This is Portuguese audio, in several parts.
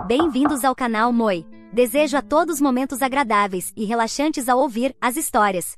Bem-vindos ao canal Moi. Desejo a todos momentos agradáveis e relaxantes ao ouvir as histórias.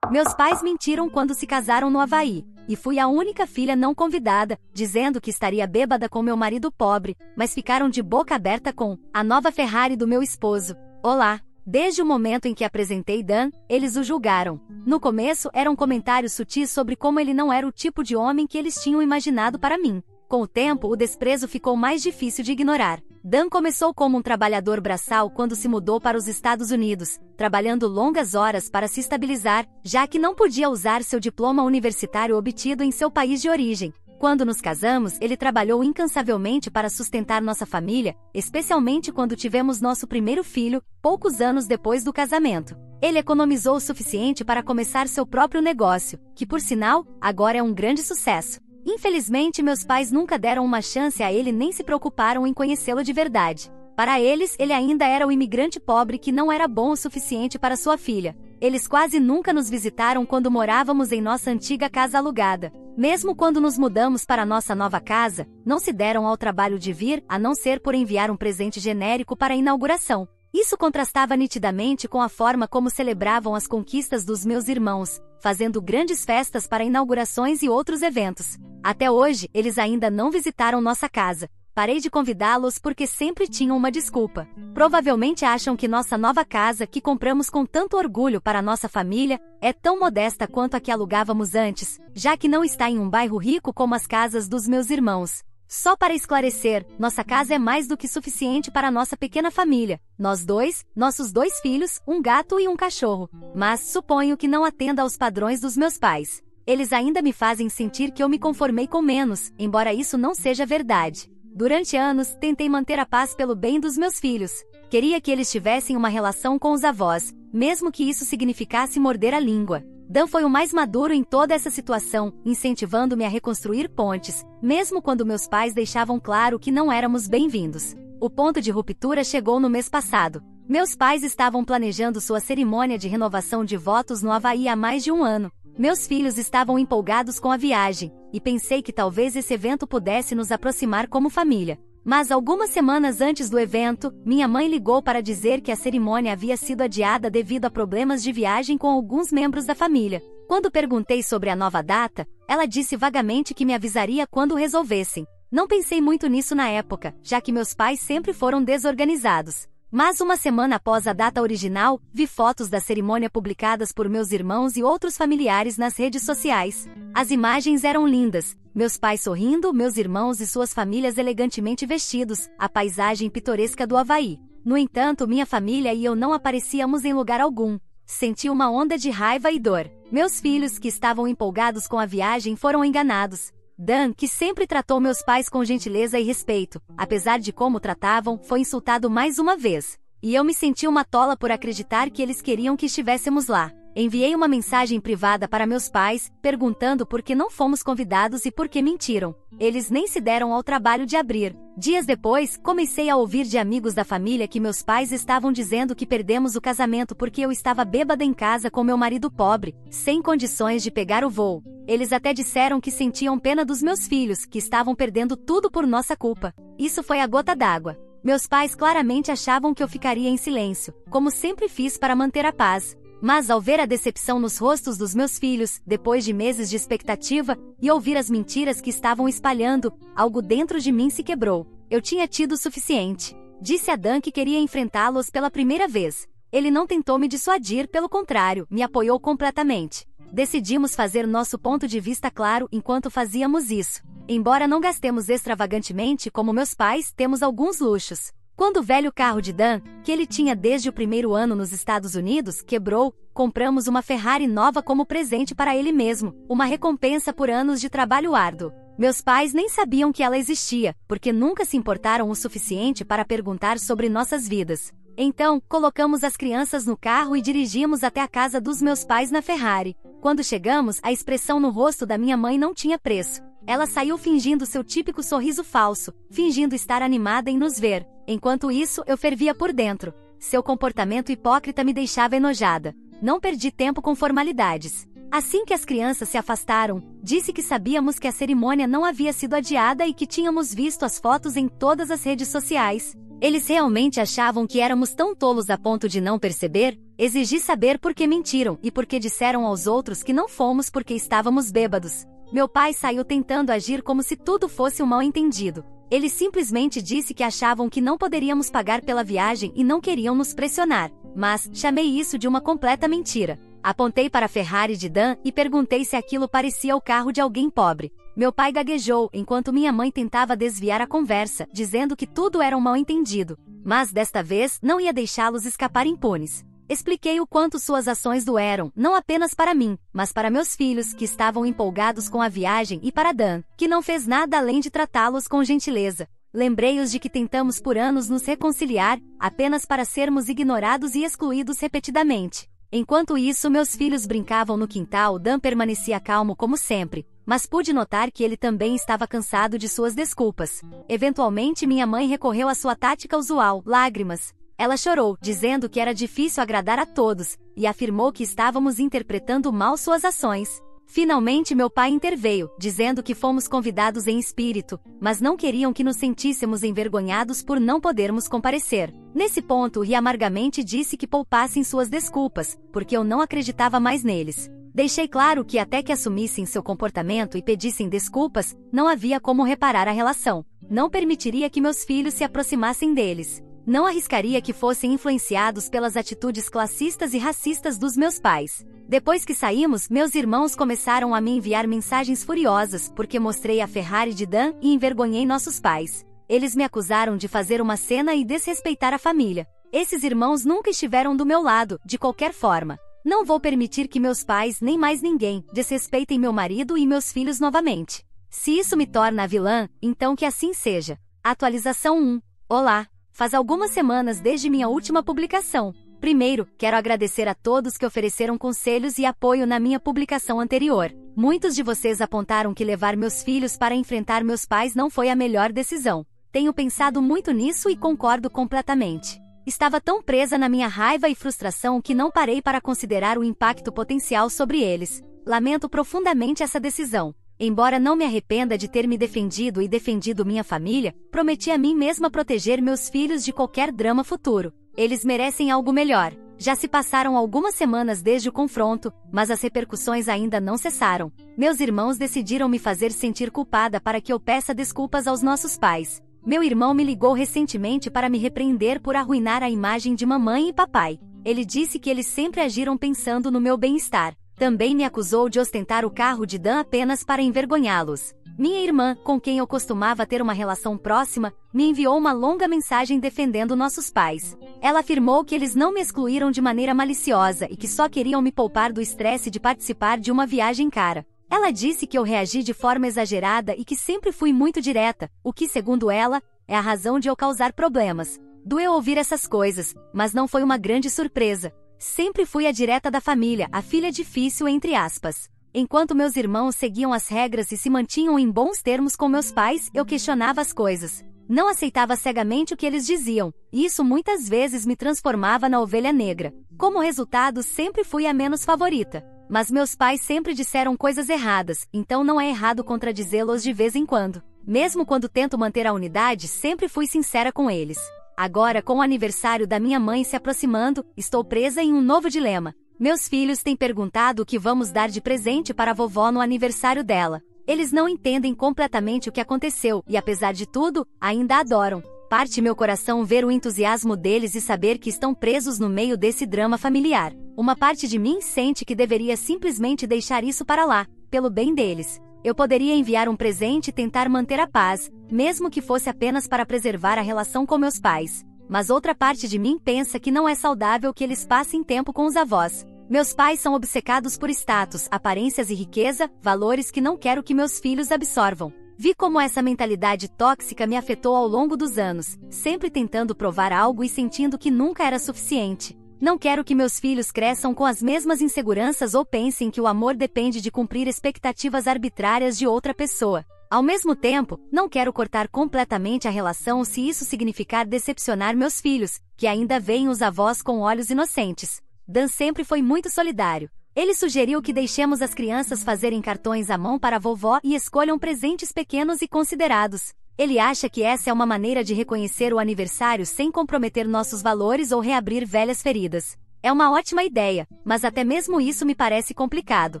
Meus pais mentiram quando se casaram no Havaí, e fui a única filha não convidada, dizendo que estaria bêbada com meu marido pobre, mas ficaram de boca aberta com a nova Ferrari do meu esposo. Olá! Desde o momento em que apresentei Dan, eles o julgaram. No começo, eram comentários sutis sobre como ele não era o tipo de homem que eles tinham imaginado para mim. Com o tempo, o desprezo ficou mais difícil de ignorar. Dan começou como um trabalhador braçal quando se mudou para os Estados Unidos, trabalhando longas horas para se estabilizar, já que não podia usar seu diploma universitário obtido em seu país de origem. Quando nos casamos, ele trabalhou incansavelmente para sustentar nossa família, especialmente quando tivemos nosso primeiro filho, poucos anos depois do casamento. Ele economizou o suficiente para começar seu próprio negócio, que por sinal, agora é um grande sucesso. Infelizmente, meus pais nunca deram uma chance a ele nem se preocuparam em conhecê-lo de verdade. Para eles, ele ainda era o imigrante pobre que não era bom o suficiente para sua filha. Eles quase nunca nos visitaram quando morávamos em nossa antiga casa alugada. Mesmo quando nos mudamos para nossa nova casa, não se deram ao trabalho de vir, a não ser por enviar um presente genérico para a inauguração. Isso contrastava nitidamente com a forma como celebravam as conquistas dos meus irmãos, fazendo grandes festas para inaugurações e outros eventos. Até hoje, eles ainda não visitaram nossa casa. Parei de convidá-los porque sempre tinham uma desculpa. Provavelmente acham que nossa nova casa, que compramos com tanto orgulho para nossa família, é tão modesta quanto a que alugávamos antes, já que não está em um bairro rico como as casas dos meus irmãos. Só para esclarecer, nossa casa é mais do que suficiente para nossa pequena família. Nós dois, nossos 2 filhos, um gato e um cachorro. Mas suponho que não atenda aos padrões dos meus pais. Eles ainda me fazem sentir que eu me conformei com menos, embora isso não seja verdade. Durante anos, tentei manter a paz pelo bem dos meus filhos. Queria que eles tivessem uma relação com os avós, mesmo que isso significasse morder a língua. Dan foi o mais maduro em toda essa situação, incentivando-me a reconstruir pontes, mesmo quando meus pais deixavam claro que não éramos bem-vindos. O ponto de ruptura chegou no mês passado. Meus pais estavam planejando sua cerimônia de renovação de votos no Havaí há mais de um ano. Meus filhos estavam empolgados com a viagem, e pensei que talvez esse evento pudesse nos aproximar como família. Mas algumas semanas antes do evento, minha mãe ligou para dizer que a cerimônia havia sido adiada devido a problemas de viagem com alguns membros da família. Quando perguntei sobre a nova data, ela disse vagamente que me avisaria quando resolvessem. Não pensei muito nisso na época, já que meus pais sempre foram desorganizados. Mas uma semana após a data original, vi fotos da cerimônia publicadas por meus irmãos e outros familiares nas redes sociais. As imagens eram lindas, meus pais sorrindo, meus irmãos e suas famílias elegantemente vestidos, a paisagem pitoresca do Havaí. No entanto, minha família e eu não aparecíamos em lugar algum. Senti uma onda de raiva e dor. Meus filhos, que estavam empolgados com a viagem, foram enganados. Dan, que sempre tratou meus pais com gentileza e respeito, apesar de como tratavam, foi insultado mais uma vez. E eu me senti uma tola por acreditar que eles queriam que estivéssemos lá. Enviei uma mensagem privada para meus pais, perguntando por que não fomos convidados e por que mentiram. Eles nem se deram ao trabalho de abrir. Dias depois, comecei a ouvir de amigos da família que meus pais estavam dizendo que perdemos o casamento porque eu estava bêbada em casa com meu marido pobre, sem condições de pegar o voo. Eles até disseram que sentiam pena dos meus filhos, que estavam perdendo tudo por nossa culpa. Isso foi a gota d'água. Meus pais claramente achavam que eu ficaria em silêncio, como sempre fiz para manter a paz. Mas ao ver a decepção nos rostos dos meus filhos, depois de meses de expectativa, e ouvir as mentiras que estavam espalhando, algo dentro de mim se quebrou. Eu tinha tido o suficiente. Disse a Dan que queria enfrentá-los pela primeira vez. Ele não tentou me dissuadir, pelo contrário, me apoiou completamente. Decidimos fazer nosso ponto de vista claro enquanto fazíamos isso. Embora não gastemos extravagantemente como meus pais, temos alguns luxos. Quando o velho carro de Dan, que ele tinha desde o primeiro ano nos Estados Unidos, quebrou, compramos uma Ferrari nova como presente para ele mesmo, uma recompensa por anos de trabalho árduo. Meus pais nem sabiam que ela existia, porque nunca se importaram o suficiente para perguntar sobre nossas vidas. Então, colocamos as crianças no carro e dirigimos até a casa dos meus pais na Ferrari. Quando chegamos, a expressão no rosto da minha mãe não tinha preço. Ela saiu fingindo seu típico sorriso falso, fingindo estar animada em nos ver. Enquanto isso, eu fervia por dentro. Seu comportamento hipócrita me deixava enojada. Não perdi tempo com formalidades. Assim que as crianças se afastaram, disse que sabíamos que a cerimônia não havia sido adiada e que tínhamos visto as fotos em todas as redes sociais. Eles realmente achavam que éramos tão tolos a ponto de não perceber? Exigi saber por que mentiram e por que disseram aos outros que não fomos porque estávamos bêbados. Meu pai saiu tentando agir como se tudo fosse um mal-entendido. Ele simplesmente disse que achavam que não poderíamos pagar pela viagem e não queriam nos pressionar. Mas chamei isso de uma completa mentira. Apontei para a Ferrari de Dan e perguntei se aquilo parecia o carro de alguém pobre. Meu pai gaguejou enquanto minha mãe tentava desviar a conversa, dizendo que tudo era um mal-entendido. Mas desta vez não ia deixá-los escapar impunes. Expliquei o quanto suas ações doeram, não apenas para mim, mas para meus filhos, que estavam empolgados com a viagem, e para Dan, que não fez nada além de tratá-los com gentileza. Lembrei-os de que tentamos por anos nos reconciliar, apenas para sermos ignorados e excluídos repetidamente. Enquanto isso, meus filhos brincavam no quintal. Dan permanecia calmo como sempre, mas pude notar que ele também estava cansado de suas desculpas. Eventualmente, minha mãe recorreu à sua tática usual, lágrimas. Ela chorou, dizendo que era difícil agradar a todos, e afirmou que estávamos interpretando mal suas ações. Finalmente meu pai interveio, dizendo que fomos convidados em espírito, mas não queriam que nos sentíssemos envergonhados por não podermos comparecer. Nesse ponto, ri amargamente e disse que poupassem suas desculpas, porque eu não acreditava mais neles. Deixei claro que até que assumissem seu comportamento e pedissem desculpas, não havia como reparar a relação. Não permitiria que meus filhos se aproximassem deles. Não arriscaria que fossem influenciados pelas atitudes classistas e racistas dos meus pais. Depois que saímos, meus irmãos começaram a me enviar mensagens furiosas porque mostrei a Ferrari de Dan e envergonhei nossos pais. Eles me acusaram de fazer uma cena e desrespeitar a família. Esses irmãos nunca estiveram do meu lado, de qualquer forma. Não vou permitir que meus pais, nem mais ninguém, desrespeitem meu marido e meus filhos novamente. Se isso me torna a vilã, então que assim seja. Atualização 1. Olá! Faz algumas semanas desde minha última publicação. Primeiro, quero agradecer a todos que ofereceram conselhos e apoio na minha publicação anterior. Muitos de vocês apontaram que levar meus filhos para enfrentar meus pais não foi a melhor decisão. Tenho pensado muito nisso e concordo completamente. Estava tão presa na minha raiva e frustração que não parei para considerar o impacto potencial sobre eles. Lamento profundamente essa decisão. Embora não me arrependa de ter me defendido e defendido minha família, prometi a mim mesma proteger meus filhos de qualquer drama futuro. Eles merecem algo melhor. Já se passaram algumas semanas desde o confronto, mas as repercussões ainda não cessaram. Meus irmãos decidiram me fazer sentir culpada para que eu peça desculpas aos nossos pais. Meu irmão me ligou recentemente para me repreender por arruinar a imagem de mamãe e papai. Ele disse que eles sempre agiram pensando no meu bem-estar. Também me acusou de ostentar o carro de Dan apenas para envergonhá-los. Minha irmã, com quem eu costumava ter uma relação próxima, me enviou uma longa mensagem defendendo nossos pais. Ela afirmou que eles não me excluíram de maneira maliciosa e que só queriam me poupar do estresse de participar de uma viagem cara. Ela disse que eu reagi de forma exagerada e que sempre fui muito direta, o que, segundo ela, é a razão de eu causar problemas. Doeu ouvir essas coisas, mas não foi uma grande surpresa. Sempre fui a direta da família, a filha difícil entre aspas. Enquanto meus irmãos seguiam as regras e se mantinham em bons termos com meus pais, eu questionava as coisas. Não aceitava cegamente o que eles diziam, e isso muitas vezes me transformava na ovelha negra. Como resultado, sempre fui a menos favorita. Mas meus pais sempre disseram coisas erradas, então não é errado contradizê-los de vez em quando. Mesmo quando tento manter a unidade, sempre fui sincera com eles. Agora, com o aniversário da minha mãe se aproximando, estou presa em um novo dilema. Meus filhos têm perguntado o que vamos dar de presente para a vovó no aniversário dela. Eles não entendem completamente o que aconteceu e, apesar de tudo, ainda adoram. Parte meu coração ver o entusiasmo deles e saber que estão presos no meio desse drama familiar. Uma parte de mim sente que deveria simplesmente deixar isso para lá, pelo bem deles. Eu poderia enviar um presente e tentar manter a paz, mesmo que fosse apenas para preservar a relação com meus pais. Mas outra parte de mim pensa que não é saudável que eles passem tempo com os avós. Meus pais são obcecados por status, aparências e riqueza, valores que não quero que meus filhos absorvam. Vi como essa mentalidade tóxica me afetou ao longo dos anos, sempre tentando provar algo e sentindo que nunca era suficiente. Não quero que meus filhos cresçam com as mesmas inseguranças ou pensem que o amor depende de cumprir expectativas arbitrárias de outra pessoa. Ao mesmo tempo, não quero cortar completamente a relação se isso significar decepcionar meus filhos, que ainda veem os avós com olhos inocentes. Dan sempre foi muito solidário. Ele sugeriu que deixemos as crianças fazerem cartões à mão para a vovó e escolham presentes pequenos e considerados. Ele acha que essa é uma maneira de reconhecer o aniversário sem comprometer nossos valores ou reabrir velhas feridas. É uma ótima ideia, mas até mesmo isso me parece complicado.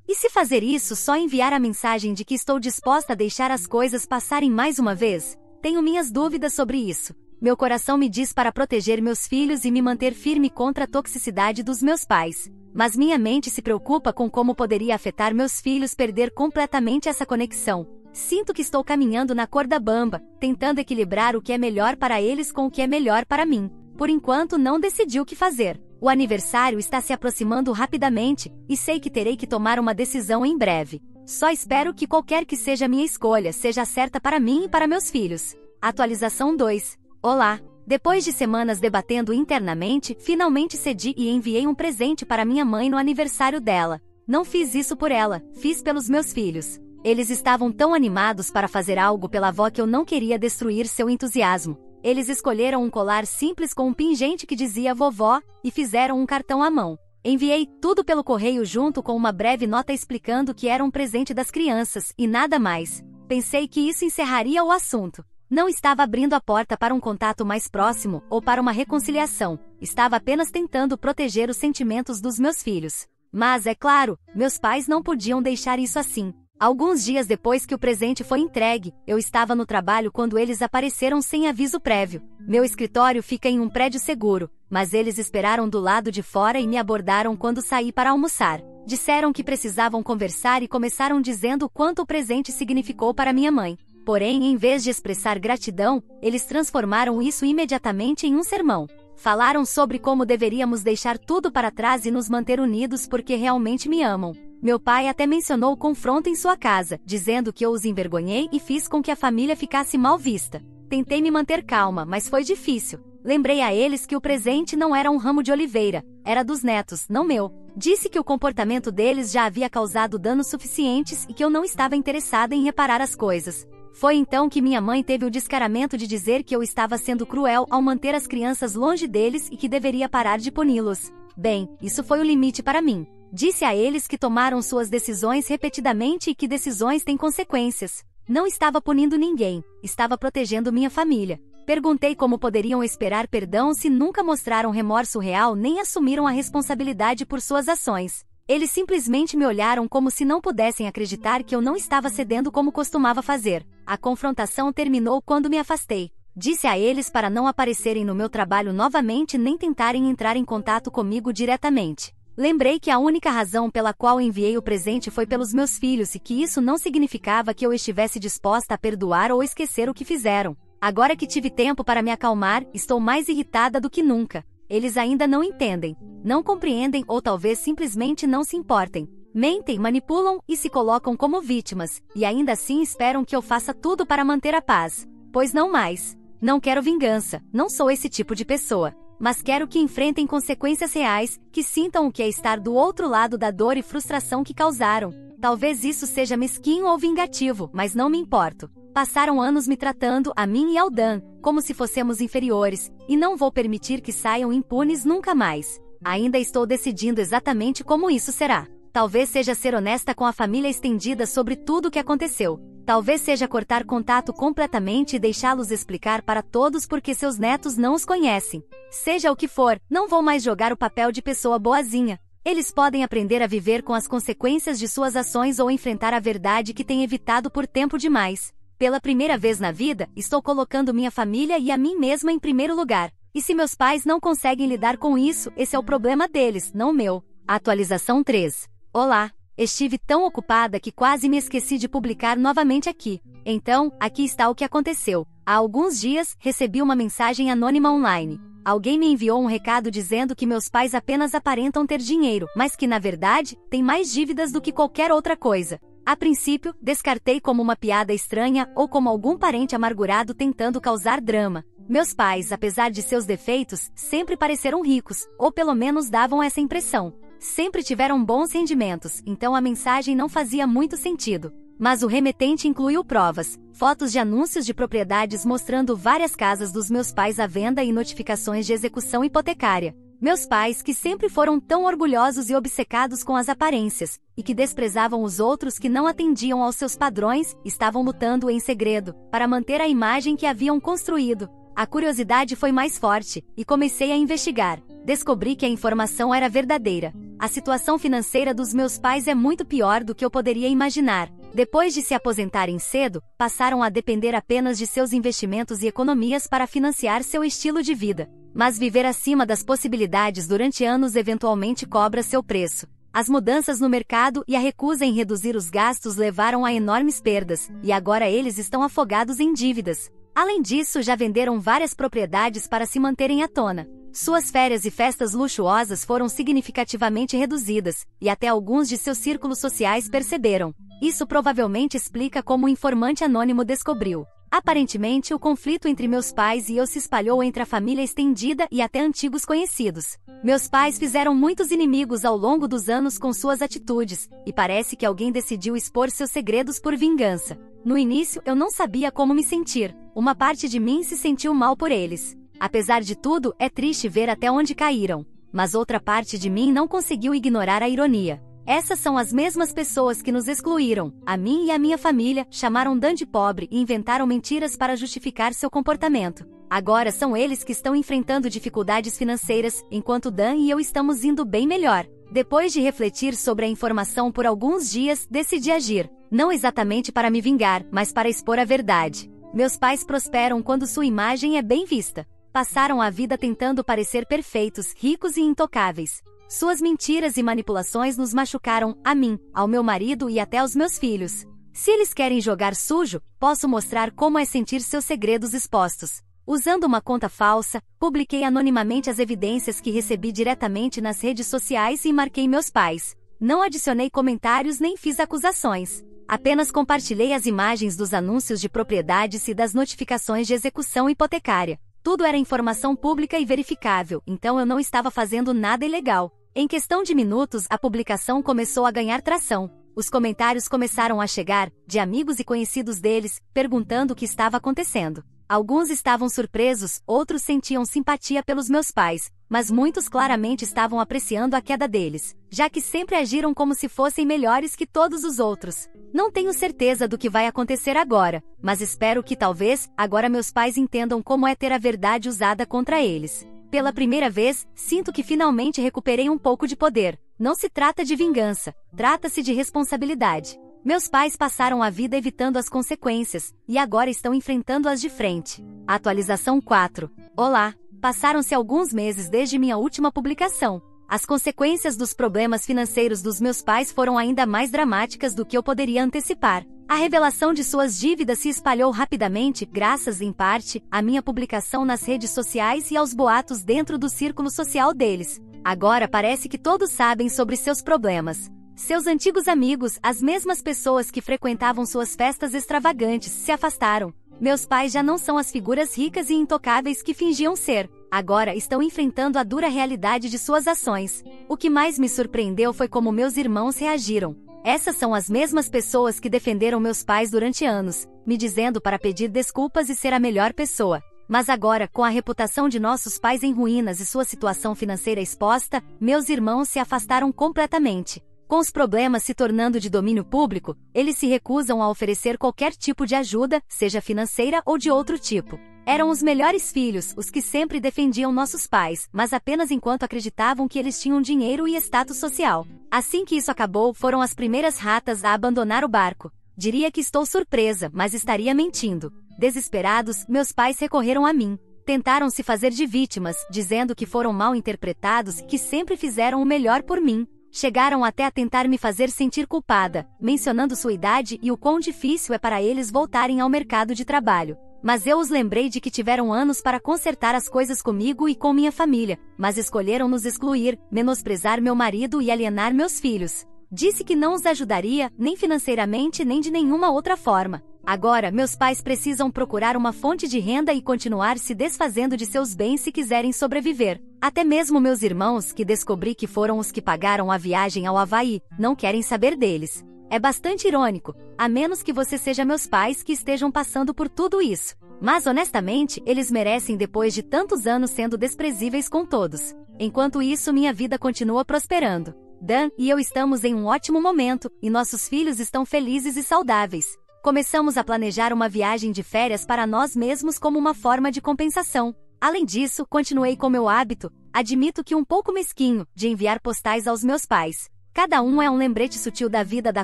E se fazer isso só enviar a mensagem de que estou disposta a deixar as coisas passarem mais uma vez? Tenho minhas dúvidas sobre isso. Meu coração me diz para proteger meus filhos e me manter firme contra a toxicidade dos meus pais. Mas minha mente se preocupa com como poderia afetar meus filhos perder completamente essa conexão. Sinto que estou caminhando na corda bamba, tentando equilibrar o que é melhor para eles com o que é melhor para mim. Por enquanto não decidi o que fazer. O aniversário está se aproximando rapidamente, e sei que terei que tomar uma decisão em breve. Só espero que qualquer que seja minha escolha seja certa para mim e para meus filhos. Atualização 2. Olá! Depois de semanas debatendo internamente, finalmente cedi e enviei um presente para minha mãe no aniversário dela. Não fiz isso por ela, fiz pelos meus filhos. Eles estavam tão animados para fazer algo pela avó que eu não queria destruir seu entusiasmo. Eles escolheram um colar simples com um pingente que dizia vovó, e fizeram um cartão à mão. Enviei tudo pelo correio junto com uma breve nota explicando que era um presente das crianças, e nada mais. Pensei que isso encerraria o assunto. Não estava abrindo a porta para um contato mais próximo, ou para uma reconciliação. Estava apenas tentando proteger os sentimentos dos meus filhos. Mas, é claro, meus pais não podiam deixar isso assim. Alguns dias depois que o presente foi entregue, eu estava no trabalho quando eles apareceram sem aviso prévio. Meu escritório fica em um prédio seguro, mas eles esperaram do lado de fora e me abordaram quando saí para almoçar. Disseram que precisavam conversar e começaram dizendo o quanto o presente significou para minha mãe. Porém, em vez de expressar gratidão, eles transformaram isso imediatamente em um sermão. Falaram sobre como deveríamos deixar tudo para trás e nos manter unidos porque realmente me amam. Meu pai até mencionou o confronto em sua casa, dizendo que eu os envergonhei e fiz com que a família ficasse mal vista. Tentei me manter calma, mas foi difícil. Lembrei a eles que o presente não era um ramo de oliveira, era dos netos, não meu. Disse que o comportamento deles já havia causado danos suficientes e que eu não estava interessada em reparar as coisas. Foi então que minha mãe teve o descaramento de dizer que eu estava sendo cruel ao manter as crianças longe deles e que deveria parar de puni-los. Bem, isso foi o limite para mim. Disse a eles que tomaram suas decisões repetidamente e que decisões têm consequências. Não estava punindo ninguém, estava protegendo minha família. Perguntei como poderiam esperar perdão se nunca mostraram remorso real nem assumiram a responsabilidade por suas ações. Eles simplesmente me olharam como se não pudessem acreditar que eu não estava cedendo como costumava fazer. A confrontação terminou quando me afastei. Disse a eles para não aparecerem no meu trabalho novamente nem tentarem entrar em contato comigo diretamente. Lembrei que a única razão pela qual enviei o presente foi pelos meus filhos e que isso não significava que eu estivesse disposta a perdoar ou esquecer o que fizeram. Agora que tive tempo para me acalmar, estou mais irritada do que nunca. Eles ainda não entendem, não compreendem ou talvez simplesmente não se importem. Mentem, manipulam e se colocam como vítimas, e ainda assim esperam que eu faça tudo para manter a paz. Pois não mais. Não quero vingança, não sou esse tipo de pessoa. Mas quero que enfrentem consequências reais, que sintam o que é estar do outro lado da dor e frustração que causaram. Talvez isso seja mesquinho ou vingativo, mas não me importo. Passaram anos me tratando, a mim e ao Dan, como se fossemos inferiores, e não vou permitir que saiam impunes nunca mais. Ainda estou decidindo exatamente como isso será. Talvez seja ser honesta com a família estendida sobre tudo o que aconteceu. Talvez seja cortar contato completamente e deixá-los explicar para todos porque seus netos não os conhecem. Seja o que for, não vou mais jogar o papel de pessoa boazinha. Eles podem aprender a viver com as consequências de suas ações ou enfrentar a verdade que têm evitado por tempo demais. Pela primeira vez na vida, estou colocando minha família e a mim mesma em primeiro lugar. E se meus pais não conseguem lidar com isso, esse é o problema deles, não meu. Atualização 3. Olá! Estive tão ocupada que quase me esqueci de publicar novamente aqui. Então, aqui está o que aconteceu. Há alguns dias, recebi uma mensagem anônima online. Alguém me enviou um recado dizendo que meus pais apenas aparentam ter dinheiro, mas que na verdade, têm mais dívidas do que qualquer outra coisa. A princípio, descartei como uma piada estranha ou como algum parente amargurado tentando causar drama. Meus pais, apesar de seus defeitos, sempre pareceram ricos, ou pelo menos davam essa impressão. Sempre tiveram bons rendimentos, então a mensagem não fazia muito sentido. Mas o remetente incluiu provas, fotos de anúncios de propriedades mostrando várias casas dos meus pais à venda e notificações de execução hipotecária. Meus pais, que sempre foram tão orgulhosos e obcecados com as aparências, e que desprezavam os outros que não atendiam aos seus padrões, estavam lutando em segredo, para manter a imagem que haviam construído. A curiosidade foi mais forte, e comecei a investigar. Descobri que a informação era verdadeira. A situação financeira dos meus pais é muito pior do que eu poderia imaginar. Depois de se aposentarem cedo, passaram a depender apenas de seus investimentos e economias para financiar seu estilo de vida. Mas viver acima das possibilidades durante anos eventualmente cobra seu preço. As mudanças no mercado e a recusa em reduzir os gastos levaram a enormes perdas, e agora eles estão afogados em dívidas. Além disso, já venderam várias propriedades para se manterem à tona. Suas férias e festas luxuosas foram significativamente reduzidas, e até alguns de seus círculos sociais perceberam. Isso provavelmente explica como o informante anônimo descobriu. Aparentemente, o conflito entre meus pais e eu se espalhou entre a família estendida e até antigos conhecidos. Meus pais fizeram muitos inimigos ao longo dos anos com suas atitudes, e parece que alguém decidiu expor seus segredos por vingança. No início, eu não sabia como me sentir. Uma parte de mim se sentiu mal por eles. Apesar de tudo, é triste ver até onde caíram. Mas outra parte de mim não conseguiu ignorar a ironia. Essas são as mesmas pessoas que nos excluíram, a mim e a minha família, chamaram Dan de pobre e inventaram mentiras para justificar seu comportamento. Agora são eles que estão enfrentando dificuldades financeiras, enquanto Dan e eu estamos indo bem melhor. Depois de refletir sobre a informação por alguns dias, decidi agir. Não exatamente para me vingar, mas para expor a verdade. Meus pais prosperam quando sua imagem é bem vista. Passaram a vida tentando parecer perfeitos, ricos e intocáveis. Suas mentiras e manipulações nos machucaram, a mim, ao meu marido e até aos meus filhos. Se eles querem jogar sujo, posso mostrar como é sentir seus segredos expostos. Usando uma conta falsa, publiquei anonimamente as evidências que recebi diretamente nas redes sociais e marquei meus pais. Não adicionei comentários nem fiz acusações. Apenas compartilhei as imagens dos anúncios de propriedades e das notificações de execução hipotecária. Tudo era informação pública e verificável, então eu não estava fazendo nada ilegal. Em questão de minutos, a publicação começou a ganhar tração. Os comentários começaram a chegar, de amigos e conhecidos deles, perguntando o que estava acontecendo. Alguns estavam surpresos, outros sentiam simpatia pelos meus pais, mas muitos claramente estavam apreciando a queda deles, já que sempre agiram como se fossem melhores que todos os outros. Não tenho certeza do que vai acontecer agora, mas espero que talvez, agora meus pais entendam como é ter a verdade usada contra eles. Pela primeira vez, sinto que finalmente recuperei um pouco de poder. Não se trata de vingança, trata-se de responsabilidade. Meus pais passaram a vida evitando as consequências, e agora estão enfrentando-as de frente. Atualização 4. Olá! Passaram-se alguns meses desde minha última publicação. As consequências dos problemas financeiros dos meus pais foram ainda mais dramáticas do que eu poderia antecipar. A revelação de suas dívidas se espalhou rapidamente, graças, em parte, à minha publicação nas redes sociais e aos boatos dentro do círculo social deles. Agora parece que todos sabem sobre seus problemas. Seus antigos amigos, as mesmas pessoas que frequentavam suas festas extravagantes, se afastaram. Meus pais já não são as figuras ricas e intocáveis que fingiam ser. Agora estão enfrentando a dura realidade de suas ações. O que mais me surpreendeu foi como meus irmãos reagiram. Essas são as mesmas pessoas que defenderam meus pais durante anos, me dizendo para pedir desculpas e ser a melhor pessoa. Mas agora, com a reputação de nossos pais em ruínas e sua situação financeira exposta, meus irmãos se afastaram completamente. Com os problemas se tornando de domínio público, eles se recusam a oferecer qualquer tipo de ajuda, seja financeira ou de outro tipo. Eram os melhores filhos, os que sempre defendiam nossos pais, mas apenas enquanto acreditavam que eles tinham dinheiro e status social. Assim que isso acabou, foram as primeiras ratas a abandonar o barco. Diria que estou surpresa, mas estaria mentindo. Desesperados, meus pais recorreram a mim. Tentaram se fazer de vítimas, dizendo que foram mal interpretados e que sempre fizeram o melhor por mim. Chegaram até a tentar me fazer sentir culpada, mencionando sua idade e o quão difícil é para eles voltarem ao mercado de trabalho. Mas eu os lembrei de que tiveram anos para consertar as coisas comigo e com minha família, mas escolheram nos excluir, menosprezar meu marido e alienar meus filhos. Disse que não os ajudaria, nem financeiramente nem de nenhuma outra forma. Agora, meus pais precisam procurar uma fonte de renda e continuar se desfazendo de seus bens se quiserem sobreviver. Até mesmo meus irmãos, que descobri que foram os que pagaram a viagem ao Havaí, não querem saber deles. É bastante irônico, a menos que você seja meus pais que estejam passando por tudo isso. Mas honestamente, eles merecem depois de tantos anos sendo desprezíveis com todos. Enquanto isso, minha vida continua prosperando. Dan e eu estamos em um ótimo momento, e nossos filhos estão felizes e saudáveis. Começamos a planejar uma viagem de férias para nós mesmos como uma forma de compensação. Além disso, continuei com meu hábito, admito que um pouco mesquinho, de enviar postais aos meus pais. Cada um é um lembrete sutil da vida da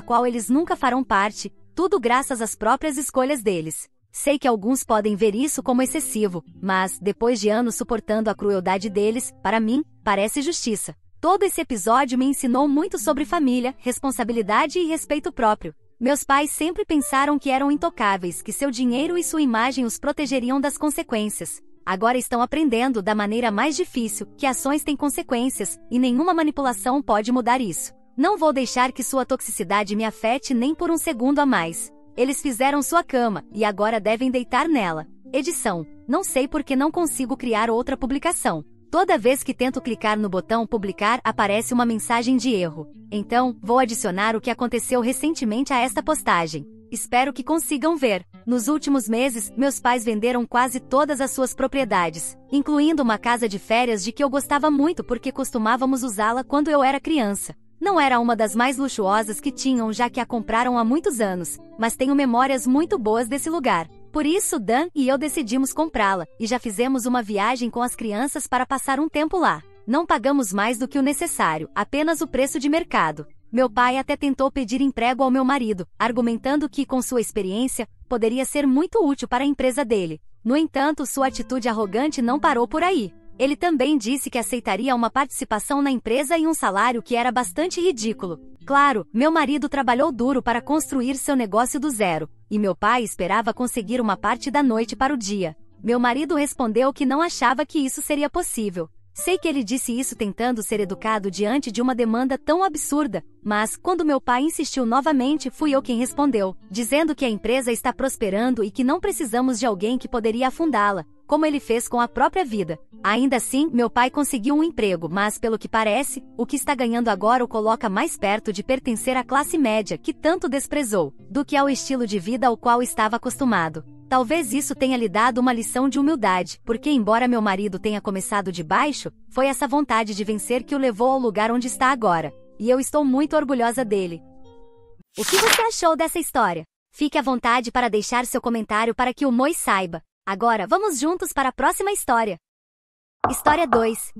qual eles nunca farão parte, tudo graças às próprias escolhas deles. Sei que alguns podem ver isso como excessivo, mas, depois de anos suportando a crueldade deles, para mim, parece justiça. Todo esse episódio me ensinou muito sobre família, responsabilidade e respeito próprio. Meus pais sempre pensaram que eram intocáveis, que seu dinheiro e sua imagem os protegeriam das consequências. Agora estão aprendendo, da maneira mais difícil, que ações têm consequências, e nenhuma manipulação pode mudar isso. Não vou deixar que sua toxicidade me afete nem por um segundo a mais. Eles fizeram sua cama, e agora devem deitar nela. Edição. Não sei por que não consigo criar outra publicação. Toda vez que tento clicar no botão publicar, aparece uma mensagem de erro. Então, vou adicionar o que aconteceu recentemente a esta postagem. Espero que consigam ver. Nos últimos meses, meus pais venderam quase todas as suas propriedades, incluindo uma casa de férias de que eu gostava muito porque costumávamos usá-la quando eu era criança. Não era uma das mais luxuosas que tinham, já que a compraram há muitos anos, mas tenho memórias muito boas desse lugar. Por isso, Dan e eu decidimos comprá-la, e já fizemos uma viagem com as crianças para passar um tempo lá. Não pagamos mais do que o necessário, apenas o preço de mercado. Meu pai até tentou pedir emprego ao meu marido, argumentando que, com sua experiência, poderia ser muito útil para a empresa dele. No entanto, sua atitude arrogante não parou por aí. Ele também disse que aceitaria uma participação na empresa e um salário que era bastante ridículo. Claro, meu marido trabalhou duro para construir seu negócio do zero, e meu pai esperava conseguir uma parte da noite para o dia. Meu marido respondeu que não achava que isso seria possível. Sei que ele disse isso tentando ser educado diante de uma demanda tão absurda, mas, quando meu pai insistiu novamente, fui eu quem respondeu, dizendo que a empresa está prosperando e que não precisamos de alguém que poderia afundá-la, como ele fez com a própria vida. Ainda assim, meu pai conseguiu um emprego, mas, pelo que parece, o que está ganhando agora o coloca mais perto de pertencer à classe média, que tanto desprezou, do que ao estilo de vida ao qual estava acostumado. Talvez isso tenha lhe dado uma lição de humildade, porque embora meu marido tenha começado de baixo, foi essa vontade de vencer que o levou ao lugar onde está agora. E eu estou muito orgulhosa dele. O que você achou dessa história? Fique à vontade para deixar seu comentário para que o Moi saiba. Agora, vamos juntos para a próxima história. História 2.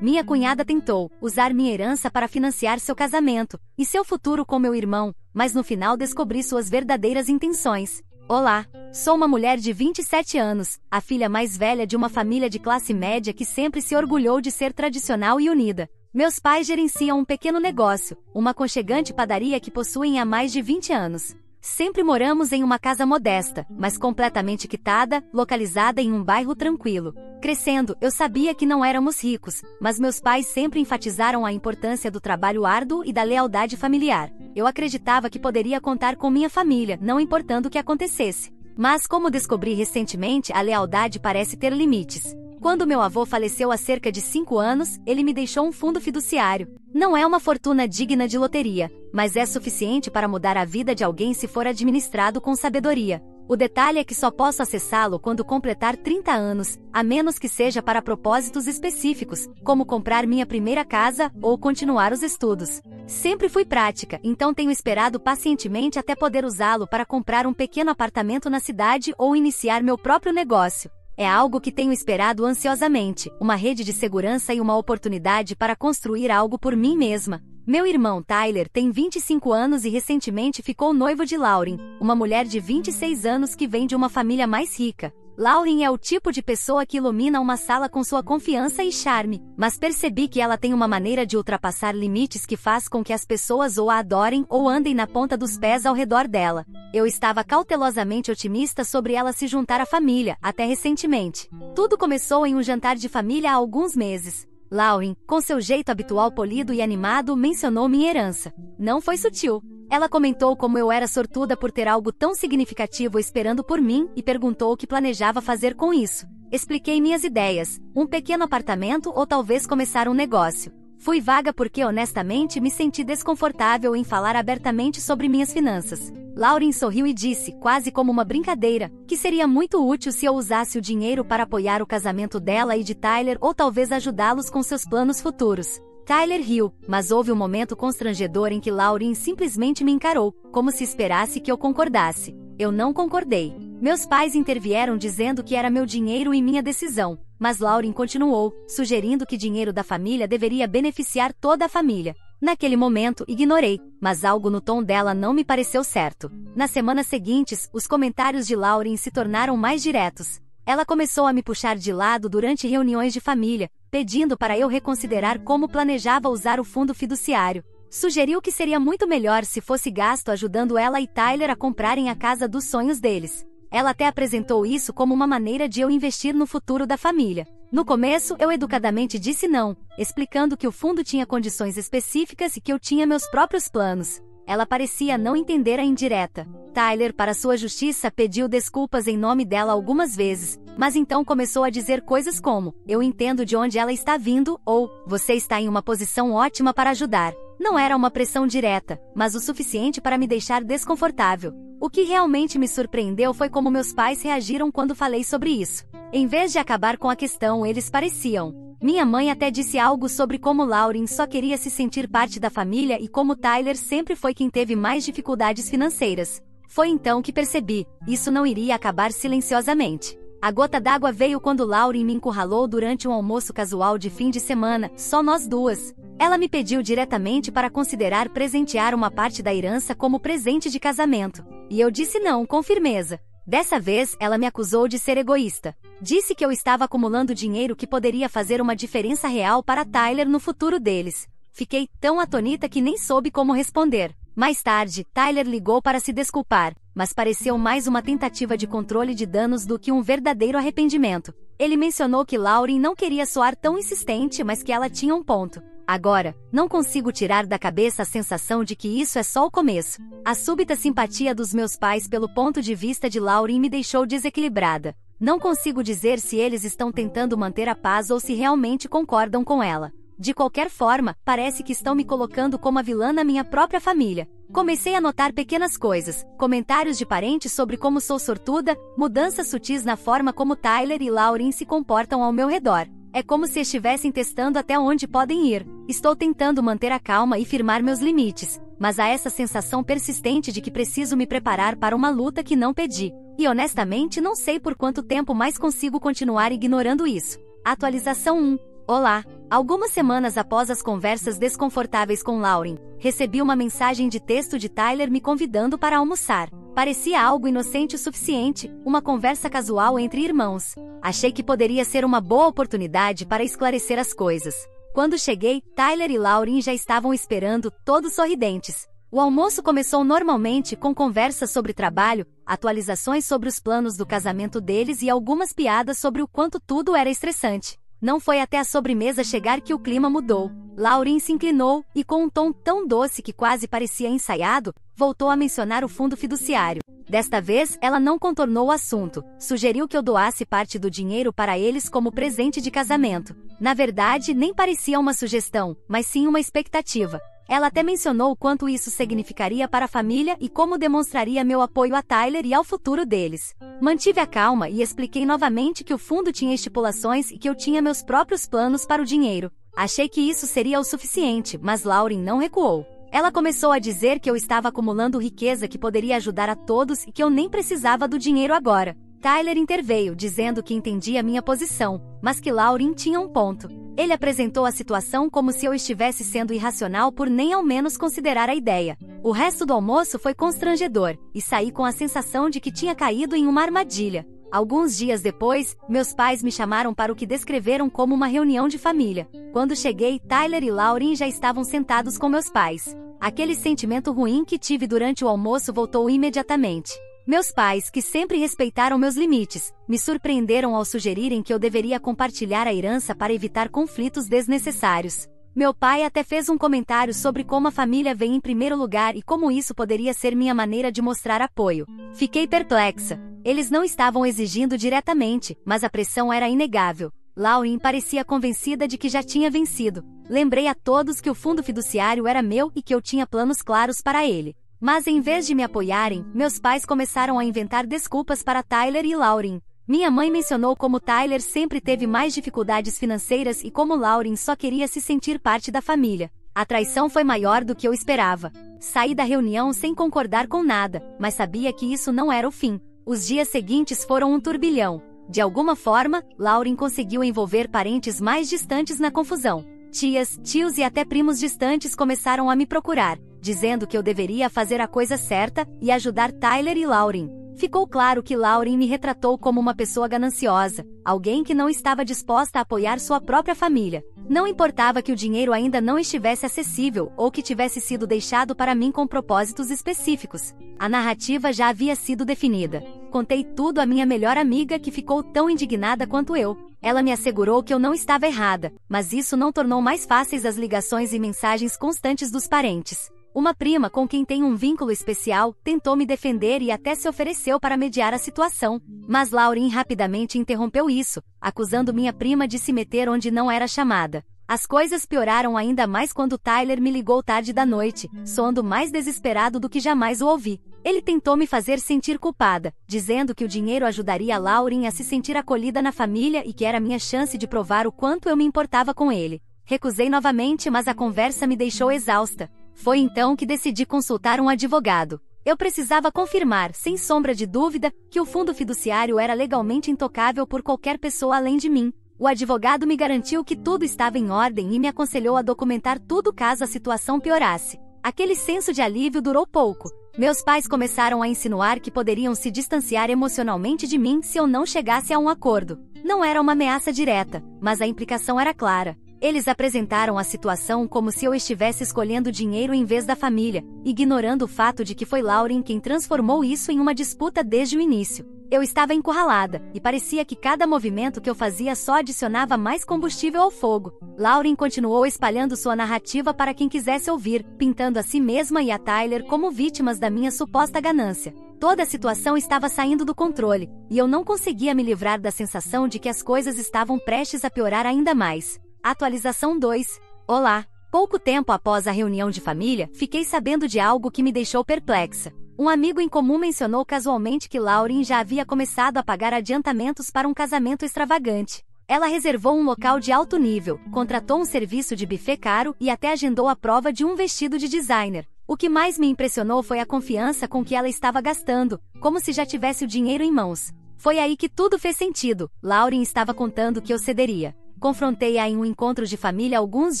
Minha cunhada tentou usar minha herança para financiar seu casamento e seu futuro com meu irmão, mas no final descobri suas verdadeiras intenções. Olá, sou uma mulher de 27 anos, a filha mais velha de uma família de classe média que sempre se orgulhou de ser tradicional e unida. Meus pais gerenciam um pequeno negócio, uma aconchegante padaria que possuem há mais de 20 anos. Sempre moramos em uma casa modesta, mas completamente quitada, localizada em um bairro tranquilo. Crescendo, eu sabia que não éramos ricos, mas meus pais sempre enfatizaram a importância do trabalho árduo e da lealdade familiar. Eu acreditava que poderia contar com minha família, não importando o que acontecesse. Mas, como descobri recentemente, a lealdade parece ter limites. Quando meu avô faleceu há cerca de 5 anos, ele me deixou um fundo fiduciário. Não é uma fortuna digna de loteria, mas é suficiente para mudar a vida de alguém se for administrado com sabedoria. O detalhe é que só posso acessá-lo quando completar 30 anos, a menos que seja para propósitos específicos, como comprar minha primeira casa ou continuar os estudos. Sempre fui prática, então tenho esperado pacientemente até poder usá-lo para comprar um pequeno apartamento na cidade ou iniciar meu próprio negócio. É algo que tenho esperado ansiosamente, uma rede de segurança e uma oportunidade para construir algo por mim mesma. Meu irmão Tyler tem 25 anos e recentemente ficou noivo de Lauren, uma mulher de 26 anos que vem de uma família mais rica. Lauren é o tipo de pessoa que ilumina uma sala com sua confiança e charme, mas percebi que ela tem uma maneira de ultrapassar limites que faz com que as pessoas ou a adorem ou andem na ponta dos pés ao redor dela. Eu estava cautelosamente otimista sobre ela se juntar à família, até recentemente. Tudo começou em um jantar de família há alguns meses. Lauren, com seu jeito habitual polido e animado, mencionou minha herança. Não foi sutil. Ela comentou como eu era sortuda por ter algo tão significativo esperando por mim e perguntou o que planejava fazer com isso. Expliquei minhas ideias, um pequeno apartamento ou talvez começar um negócio. Fui vaga porque honestamente me senti desconfortável em falar abertamente sobre minhas finanças. Lauren sorriu e disse, quase como uma brincadeira, que seria muito útil se eu usasse o dinheiro para apoiar o casamento dela e de Tyler ou talvez ajudá-los com seus planos futuros. Tyler riu, mas houve um momento constrangedor em que Lauren simplesmente me encarou, como se esperasse que eu concordasse. Eu não concordei. Meus pais intervieram dizendo que era meu dinheiro e minha decisão, mas Lauren continuou, sugerindo que dinheiro da família deveria beneficiar toda a família. Naquele momento, ignorei, mas algo no tom dela não me pareceu certo. Nas semanas seguintes, os comentários de Lauren se tornaram mais diretos. Ela começou a me puxar de lado durante reuniões de família, pedindo para eu reconsiderar como planejava usar o fundo fiduciário. Sugeriu que seria muito melhor se fosse gasto ajudando ela e Tyler a comprarem a casa dos sonhos deles. Ela até apresentou isso como uma maneira de eu investir no futuro da família. No começo, eu educadamente disse não, explicando que o fundo tinha condições específicas e que eu tinha meus próprios planos. Ela parecia não entender a indireta. Tyler, para sua justiça, pediu desculpas em nome dela algumas vezes, mas então começou a dizer coisas como, eu entendo de onde ela está vindo, ou, você está em uma posição ótima para ajudar. Não era uma pressão direta, mas o suficiente para me deixar desconfortável. O que realmente me surpreendeu foi como meus pais reagiram quando falei sobre isso. Em vez de acabar com a questão, eles pareciam. Minha mãe até disse algo sobre como Lauren só queria se sentir parte da família e como Tyler sempre foi quem teve mais dificuldades financeiras. Foi então que percebi, isso não iria acabar silenciosamente. A gota d'água veio quando Lauren me encurralou durante um almoço casual de fim de semana, só nós duas. Ela me pediu diretamente para considerar presentear uma parte da herança como presente de casamento. E eu disse não com firmeza. Dessa vez, ela me acusou de ser egoísta. Disse que eu estava acumulando dinheiro que poderia fazer uma diferença real para Tyler no futuro deles. Fiquei tão atonita que nem soube como responder. Mais tarde, Tyler ligou para se desculpar, mas pareceu mais uma tentativa de controle de danos do que um verdadeiro arrependimento. Ele mencionou que Lauren não queria soar tão insistente, mas que ela tinha um ponto. Agora, não consigo tirar da cabeça a sensação de que isso é só o começo. A súbita simpatia dos meus pais pelo ponto de vista de Lauren me deixou desequilibrada. Não consigo dizer se eles estão tentando manter a paz ou se realmente concordam com ela. De qualquer forma, parece que estão me colocando como a vilã na minha própria família. Comecei a notar pequenas coisas, comentários de parentes sobre como sou sortuda, mudanças sutis na forma como Tyler e Lauren se comportam ao meu redor. É como se estivessem testando até onde podem ir. Estou tentando manter a calma e firmar meus limites, mas há essa sensação persistente de que preciso me preparar para uma luta que não pedi. E honestamente não sei por quanto tempo mais consigo continuar ignorando isso. Atualização 1. Olá! Algumas semanas após as conversas desconfortáveis com Lauren, recebi uma mensagem de texto de Tyler me convidando para almoçar. Parecia algo inocente o suficiente, uma conversa casual entre irmãos. Achei que poderia ser uma boa oportunidade para esclarecer as coisas. Quando cheguei, Tyler e Lauren já estavam esperando, todos sorridentes. O almoço começou normalmente com conversas sobre trabalho, atualizações sobre os planos do casamento deles e algumas piadas sobre o quanto tudo era estressante. Não foi até a sobremesa chegar que o clima mudou. Lauren se inclinou e, com um tom tão doce que quase parecia ensaiado, voltou a mencionar o fundo fiduciário. Desta vez, ela não contornou o assunto. Sugeriu que eu doasse parte do dinheiro para eles como presente de casamento. Na verdade, nem parecia uma sugestão, mas sim uma expectativa. Ela até mencionou o quanto isso significaria para a família e como demonstraria meu apoio a Tyler e ao futuro deles. Mantive a calma e expliquei novamente que o fundo tinha estipulações e que eu tinha meus próprios planos para o dinheiro. Achei que isso seria o suficiente, mas Lauren não recuou. Ela começou a dizer que eu estava acumulando riqueza que poderia ajudar a todos e que eu nem precisava do dinheiro agora. Tyler interveio, dizendo que entendia minha posição, mas que Lauren tinha um ponto. Ele apresentou a situação como se eu estivesse sendo irracional por nem ao menos considerar a ideia. O resto do almoço foi constrangedor, e saí com a sensação de que tinha caído em uma armadilha. Alguns dias depois, meus pais me chamaram para o que descreveram como uma reunião de família. Quando cheguei, Tyler e Lauren já estavam sentados com meus pais. Aquele sentimento ruim que tive durante o almoço voltou imediatamente. Meus pais, que sempre respeitaram meus limites, me surpreenderam ao sugerirem que eu deveria compartilhar a herança para evitar conflitos desnecessários. Meu pai até fez um comentário sobre como a família vem em primeiro lugar e como isso poderia ser minha maneira de mostrar apoio. Fiquei perplexa. Eles não estavam exigindo diretamente, mas a pressão era inegável. Lauren parecia convencida de que já tinha vencido. Lembrei a todos que o fundo fiduciário era meu e que eu tinha planos claros para ele. Mas em vez de me apoiarem, meus pais começaram a inventar desculpas para Tyler e Lauren. Minha mãe mencionou como Tyler sempre teve mais dificuldades financeiras e como Lauren só queria se sentir parte da família. A traição foi maior do que eu esperava. Saí da reunião sem concordar com nada, mas sabia que isso não era o fim. Os dias seguintes foram um turbilhão. De alguma forma, Lauren conseguiu envolver parentes mais distantes na confusão. Tias, tios e até primos distantes começaram a me procurar, dizendo que eu deveria fazer a coisa certa e ajudar Tyler e Lauren. Ficou claro que Lauren me retratou como uma pessoa gananciosa, alguém que não estava disposta a apoiar sua própria família. Não importava que o dinheiro ainda não estivesse acessível ou que tivesse sido deixado para mim com propósitos específicos. A narrativa já havia sido definida. Contei tudo à minha melhor amiga, que ficou tão indignada quanto eu. Ela me assegurou que eu não estava errada, mas isso não tornou mais fáceis as ligações e mensagens constantes dos parentes. Uma prima com quem tenho um vínculo especial tentou me defender e até se ofereceu para mediar a situação, mas Lauren rapidamente interrompeu isso, acusando minha prima de se meter onde não era chamada. As coisas pioraram ainda mais quando Tyler me ligou tarde da noite, soando mais desesperado do que jamais o ouvi. Ele tentou me fazer sentir culpada, dizendo que o dinheiro ajudaria Lauren a se sentir acolhida na família e que era minha chance de provar o quanto eu me importava com ele. Recusei novamente, mas a conversa me deixou exausta. Foi então que decidi consultar um advogado. Eu precisava confirmar, sem sombra de dúvida, que o fundo fiduciário era legalmente intocável por qualquer pessoa além de mim. O advogado me garantiu que tudo estava em ordem e me aconselhou a documentar tudo caso a situação piorasse. Aquele senso de alívio durou pouco. Meus pais começaram a insinuar que poderiam se distanciar emocionalmente de mim se eu não chegasse a um acordo. Não era uma ameaça direta, mas a implicação era clara. Eles apresentaram a situação como se eu estivesse escolhendo dinheiro em vez da família, ignorando o fato de que foi Lauren quem transformou isso em uma disputa desde o início. Eu estava encurralada, e parecia que cada movimento que eu fazia só adicionava mais combustível ao fogo. Lauren continuou espalhando sua narrativa para quem quisesse ouvir, pintando a si mesma e a Tyler como vítimas da minha suposta ganância. Toda a situação estava saindo do controle, e eu não conseguia me livrar da sensação de que as coisas estavam prestes a piorar ainda mais. Atualização 2. Olá! Pouco tempo após a reunião de família, fiquei sabendo de algo que me deixou perplexa. Um amigo em comum mencionou casualmente que Lauren já havia começado a pagar adiantamentos para um casamento extravagante. Ela reservou um local de alto nível, contratou um serviço de buffet caro e até agendou a prova de um vestido de designer. O que mais me impressionou foi a confiança com que ela estava gastando, como se já tivesse o dinheiro em mãos. Foi aí que tudo fez sentido. Lauren estava contando que eu cederia. Confrontei-a em um encontro de família alguns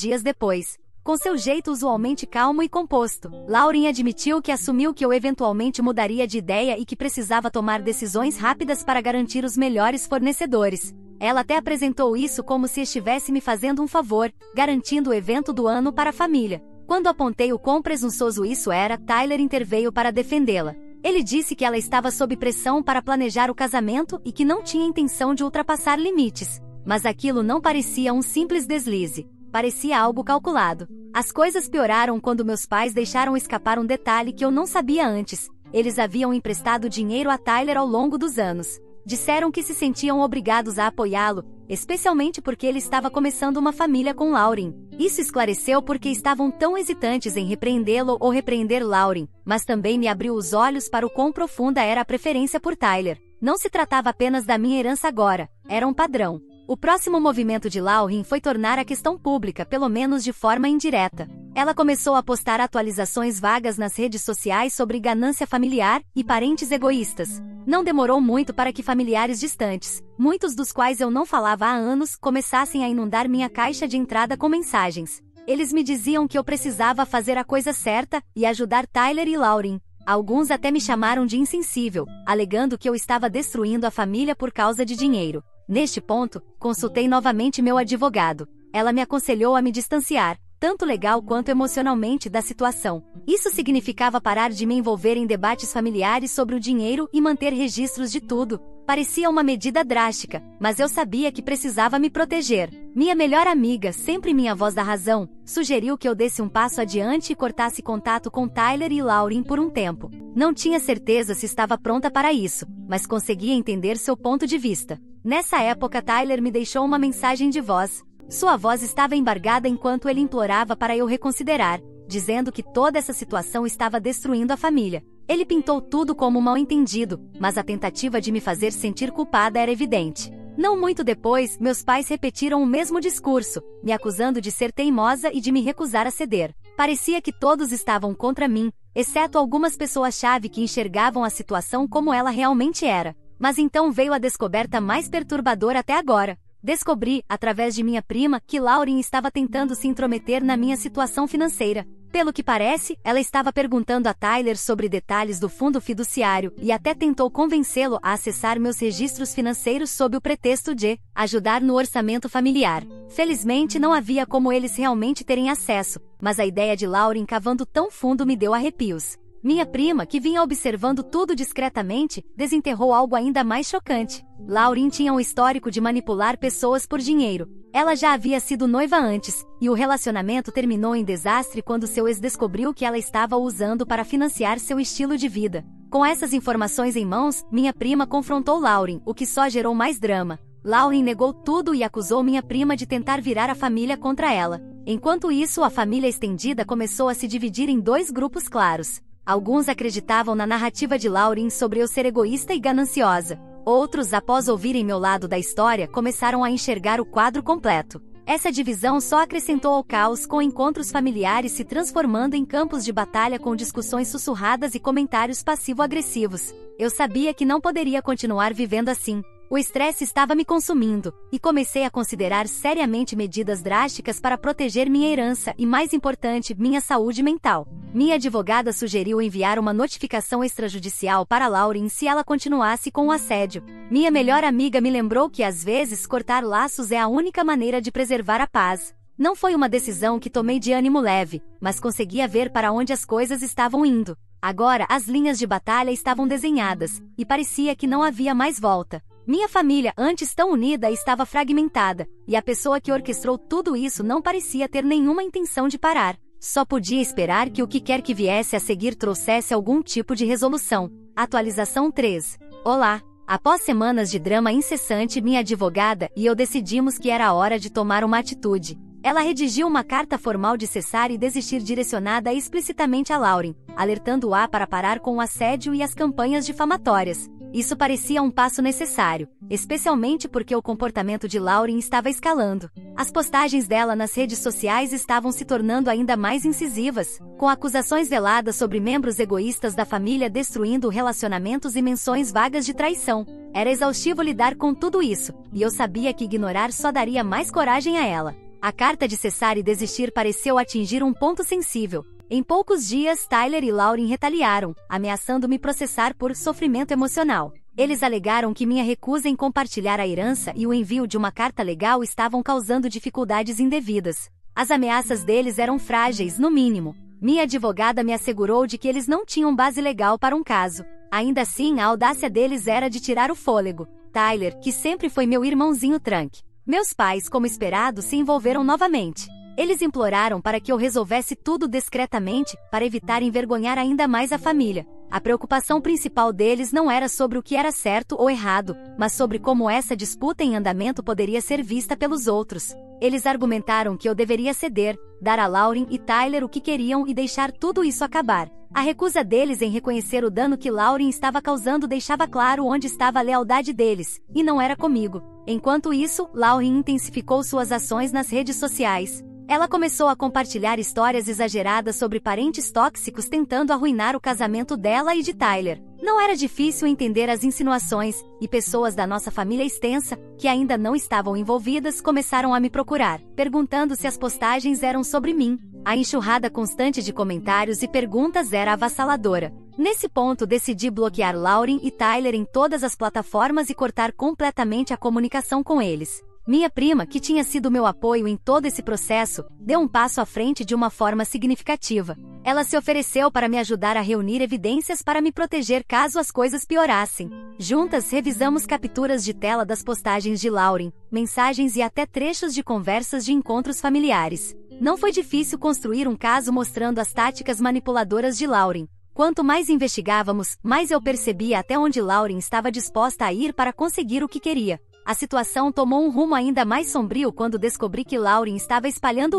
dias depois. Com seu jeito usualmente calmo e composto, Lauren admitiu que assumiu que eu eventualmente mudaria de ideia e que precisava tomar decisões rápidas para garantir os melhores fornecedores. Ela até apresentou isso como se estivesse me fazendo um favor, garantindo o evento do ano para a família. Quando apontei o quão presunçoso isso era, Tyler interveio para defendê-la. Ele disse que ela estava sob pressão para planejar o casamento e que não tinha intenção de ultrapassar limites. Mas aquilo não parecia um simples deslize. Parecia algo calculado. As coisas pioraram quando meus pais deixaram escapar um detalhe que eu não sabia antes. Eles haviam emprestado dinheiro a Tyler ao longo dos anos. Disseram que se sentiam obrigados a apoiá-lo, especialmente porque ele estava começando uma família com Lauren. Isso esclareceu porque estavam tão hesitantes em repreendê-lo ou repreender Lauren, mas também me abriu os olhos para o quão profunda era a preferência por Tyler. Não se tratava apenas da minha herança agora, era um padrão. O próximo movimento de Lauren foi tornar a questão pública, pelo menos de forma indireta. Ela começou a postar atualizações vagas nas redes sociais sobre ganância familiar e parentes egoístas. Não demorou muito para que familiares distantes, muitos dos quais eu não falava há anos, começassem a inundar minha caixa de entrada com mensagens. Eles me diziam que eu precisava fazer a coisa certa e ajudar Tyler e Lauren. Alguns até me chamaram de insensível, alegando que eu estava destruindo a família por causa de dinheiro. Neste ponto, consultei novamente meu advogado. Ela me aconselhou a me distanciar, tanto legal quanto emocionalmente, da situação. Isso significava parar de me envolver em debates familiares sobre o dinheiro e manter registros de tudo. Parecia uma medida drástica, mas eu sabia que precisava me proteger. Minha melhor amiga, sempre minha voz da razão, sugeriu que eu desse um passo adiante e cortasse contato com Tyler e Lauren por um tempo. Não tinha certeza se estava pronta para isso, mas conseguia entender seu ponto de vista. Nessa época, Tyler me deixou uma mensagem de voz. Sua voz estava embargada enquanto ele implorava para eu reconsiderar. dizendo que toda essa situação estava destruindo a família. Ele pintou tudo como um mal-entendido, mas a tentativa de me fazer sentir culpada era evidente. Não muito depois, meus pais repetiram o mesmo discurso, me acusando de ser teimosa e de me recusar a ceder. Parecia que todos estavam contra mim, exceto algumas pessoas-chave que enxergavam a situação como ela realmente era. Mas então veio a descoberta mais perturbadora até agora. Descobri, através de minha prima, que Lauren estava tentando se intrometer na minha situação financeira. Pelo que parece, ela estava perguntando a Tyler sobre detalhes do fundo fiduciário e até tentou convencê-lo a acessar meus registros financeiros sob o pretexto de ajudar no orçamento familiar. Felizmente não havia como eles realmente terem acesso, mas a ideia de Lauren cavando tão fundo me deu arrepios. Minha prima, que vinha observando tudo discretamente, desenterrou algo ainda mais chocante. Lauren tinha um histórico de manipular pessoas por dinheiro. Ela já havia sido noiva antes, e o relacionamento terminou em desastre quando seu ex descobriu que ela estava o usando para financiar seu estilo de vida. Com essas informações em mãos, minha prima confrontou Lauren, o que só gerou mais drama. Lauren negou tudo e acusou minha prima de tentar virar a família contra ela. Enquanto isso, a família estendida começou a se dividir em dois grupos claros. Alguns acreditavam na narrativa de Lauren sobre eu ser egoísta e gananciosa. Outros, após ouvirem meu lado da história, começaram a enxergar o quadro completo. Essa divisão só acrescentou ao caos, com encontros familiares se transformando em campos de batalha com discussões sussurradas e comentários passivo-agressivos. Eu sabia que não poderia continuar vivendo assim. O estresse estava me consumindo, e comecei a considerar seriamente medidas drásticas para proteger minha herança e, mais importante, minha saúde mental. Minha advogada sugeriu enviar uma notificação extrajudicial para Lauren se ela continuasse com o assédio. Minha melhor amiga me lembrou que às vezes cortar laços é a única maneira de preservar a paz. Não foi uma decisão que tomei de ânimo leve, mas conseguia ver para onde as coisas estavam indo. Agora, as linhas de batalha estavam desenhadas, e parecia que não havia mais volta. Minha família, antes tão unida, estava fragmentada, e a pessoa que orquestrou tudo isso não parecia ter nenhuma intenção de parar. Só podia esperar que o que quer que viesse a seguir trouxesse algum tipo de resolução. Atualização 3. Olá! Após semanas de drama incessante, minha advogada e eu decidimos que era a hora de tomar uma atitude. Ela redigiu uma carta formal de cessar e desistir direcionada explicitamente a Lauren, alertando-a para parar com o assédio e as campanhas difamatórias. Isso parecia um passo necessário, especialmente porque o comportamento de Lauren estava escalando. As postagens dela nas redes sociais estavam se tornando ainda mais incisivas, com acusações veladas sobre membros egoístas da família destruindo relacionamentos e menções vagas de traição. Era exaustivo lidar com tudo isso, e eu sabia que ignorar só daria mais coragem a ela. A carta de cessar e desistir pareceu atingir um ponto sensível. Em poucos dias, Tyler e Lauren retaliaram, ameaçando me processar por sofrimento emocional. Eles alegaram que minha recusa em compartilhar a herança e o envio de uma carta legal estavam causando dificuldades indevidas. As ameaças deles eram frágeis, no mínimo. Minha advogada me assegurou de que eles não tinham base legal para um caso. Ainda assim, a audácia deles era de tirar o fôlego. Tyler, que sempre foi meu irmãozinho Trunk. Meus pais, como esperado, se envolveram novamente. Eles imploraram para que eu resolvesse tudo discretamente, para evitar envergonhar ainda mais a família. A preocupação principal deles não era sobre o que era certo ou errado, mas sobre como essa disputa em andamento poderia ser vista pelos outros. Eles argumentaram que eu deveria ceder, dar a Lauren e Tyler o que queriam e deixar tudo isso acabar. A recusa deles em reconhecer o dano que Lauren estava causando deixava claro onde estava a lealdade deles, e não era comigo. Enquanto isso, Lauren intensificou suas ações nas redes sociais. Ela começou a compartilhar histórias exageradas sobre parentes tóxicos tentando arruinar o casamento dela e de Tyler. Não era difícil entender as insinuações, e pessoas da nossa família extensa, que ainda não estavam envolvidas, começaram a me procurar, perguntando se as postagens eram sobre mim. A enxurrada constante de comentários e perguntas era avassaladora. Nesse ponto, decidi bloquear Lauren e Tyler em todas as plataformas e cortar completamente a comunicação com eles. Minha prima, que tinha sido meu apoio em todo esse processo, deu um passo à frente de uma forma significativa. Ela se ofereceu para me ajudar a reunir evidências para me proteger caso as coisas piorassem. Juntas, revisamos capturas de tela das postagens de Lauren, mensagens e até trechos de conversas de encontros familiares. Não foi difícil construir um caso mostrando as táticas manipuladoras de Lauren. Quanto mais investigávamos, mais eu percebia até onde Lauren estava disposta a ir para conseguir o que queria. A situação tomou um rumo ainda mais sombrio quando descobri que Lauren estava espalhando